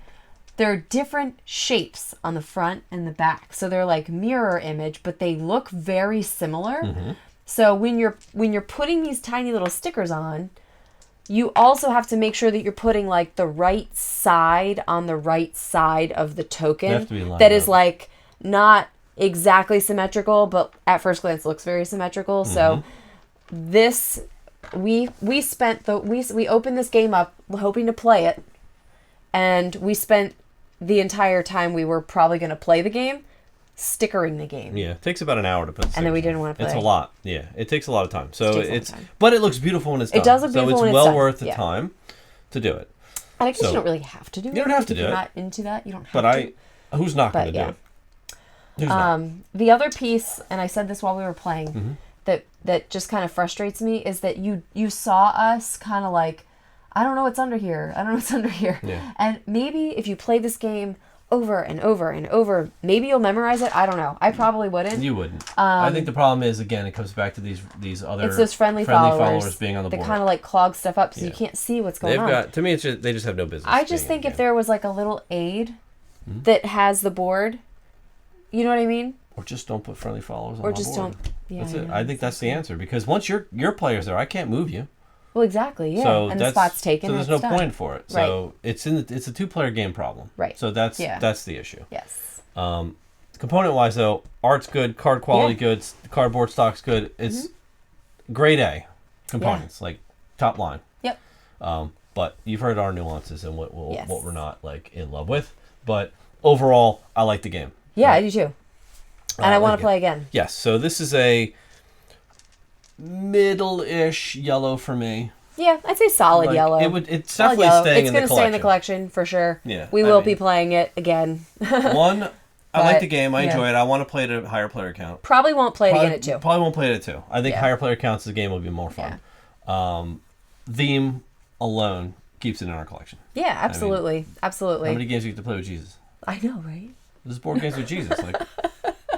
there are different shapes on the front and the back. So they're like mirror image, but they look very similar. So when you're putting these tiny little stickers on, you also have to make sure that you're putting like the right side on the right side of the token that is like not exactly symmetrical, but at first glance looks very symmetrical. So this we opened this game up hoping to play it, and we spent the entire time we were probably going to play the game stickering the game. Yeah, it takes about an hour to put the stickers and then we didn't want to play. It's a lot. Yeah, it takes a lot of time. So but it looks beautiful when it's done. It does look beautiful so when it's it's well done. worth the time to do it. And I guess you don't really have to do it. You don't have to do it. If you're not into that, you don't have to. But who's not going to do it? Who's not? The other piece, and I said this while we were playing, that just kind of frustrates me is that you saw us kind of like, I don't know what's under here. I don't know what's under here. Yeah. And maybe if you play this game over and over and over, maybe you'll memorize it. I don't know. I probably wouldn't. You wouldn't. I think the problem is, again, it comes back to these other it's those friendly followers being on the board. That kind of like clog stuff up so you can't see what's going on. To me, it's just, they just have no business. I just think if there was like a little aid that has the board, you know what I mean? Or just don't put friendly followers on the board. Or just don't. Yeah, that's it. I think that's the answer, because once your player's there, I can't move you. Well, exactly, yeah. So and the spot's taken. So there's no point for it. Right. So it's a 2-player game problem. Right. So that's the issue. Yes. Component wise though, art's good, card quality good, cardboard stock's good. It's grade A components, like top line. Yep. But you've heard our nuances and what we're not like in love with. But overall, I like the game. Yeah, right? I do too. And I want to play again. Yes. So this is a middle-ish yellow for me. Yeah, I'd say solid yellow. It's definitely staying in the collection. It's going to stay in the collection for sure. Yeah. We will be playing it again. I like the game. I enjoy it. I want to play it at a higher player count. Probably won't play it again at 2. Probably won't play it at 2. I think higher player counts, the game will be more fun. Yeah. Theme alone keeps it in our collection. Yeah, absolutely. I mean, absolutely. How many games do you get to play with Jesus? I know, right? This is board games with Jesus. Like,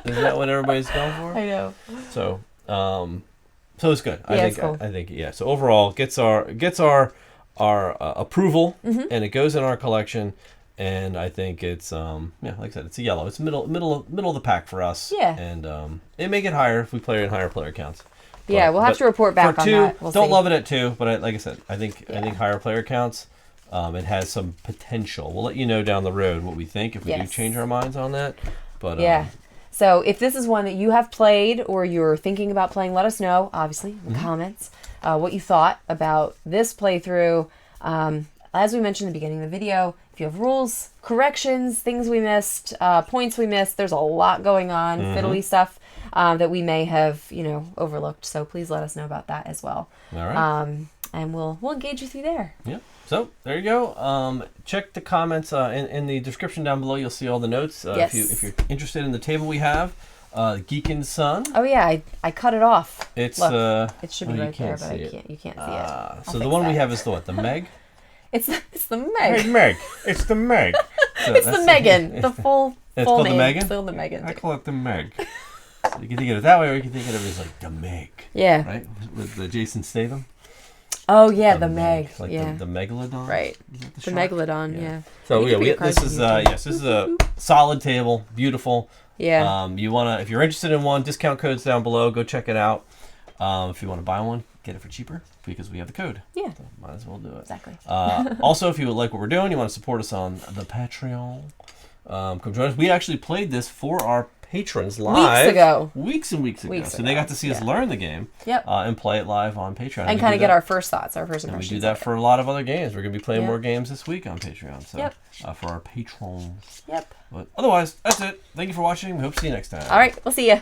isn't that what everybody's going for? I know. So, so it's good. It's cool. I think so overall gets our approval, and it goes in our collection, and I think it's like I said, it's a yellow. It's middle of the pack for us. Yeah. And it may get higher if we play it in higher player counts. Yeah, we'll have to report back on that. Don't love it at 2, but like I said, I think higher player counts. It has some potential. We'll let you know down the road what we think if we do change our minds on that. But so if this is one that you have played or you're thinking about playing, let us know, obviously, in the comments, what you thought about this playthrough. As we mentioned in the beginning of the video, if you have rules, corrections, things we missed, points we missed, there's a lot going on, fiddly stuff that we may have, overlooked. So please let us know about that as well. All right. And we'll engage with you there. Yeah. So there you go. Check the comments in the description down below. You'll see all the notes. If you're interested in the table we have, Geekin' Sun. Oh yeah, I cut it off. It's Look, it should be right there, but you can't see it. So the one we have is the Meg. It's the Meg. Hey Meg, it's the Meg. So it's the Megan. The full it's full called name. the Megan. It's called the Megan. I call it the Meg. So you can think of it that way, or you can think of it as like the Meg. Yeah. Right, with the Jason Statham. Oh yeah, the Meg. Like the megalodon. Right. The megalodon. Yeah. So this is this is a solid table, beautiful. Yeah. If you're interested in one, discount code's down below. Go check it out. If you want to buy one, get it for cheaper because we have the code. Yeah. So might as well do it. Exactly. Also, if you like what we're doing, you want to support us on the Patreon. Come join us. We actually played this for our patrons live weeks and weeks ago. So they got to see us learn the game and play it live on Patreon. And kind of get our first thoughts, our first and impressions. We do that for a lot of other games. We're going to be playing more games this week on Patreon. So for our patrons. Yep. But otherwise, that's it. Thank you for watching. We hope to see you next time. All right. We'll see you.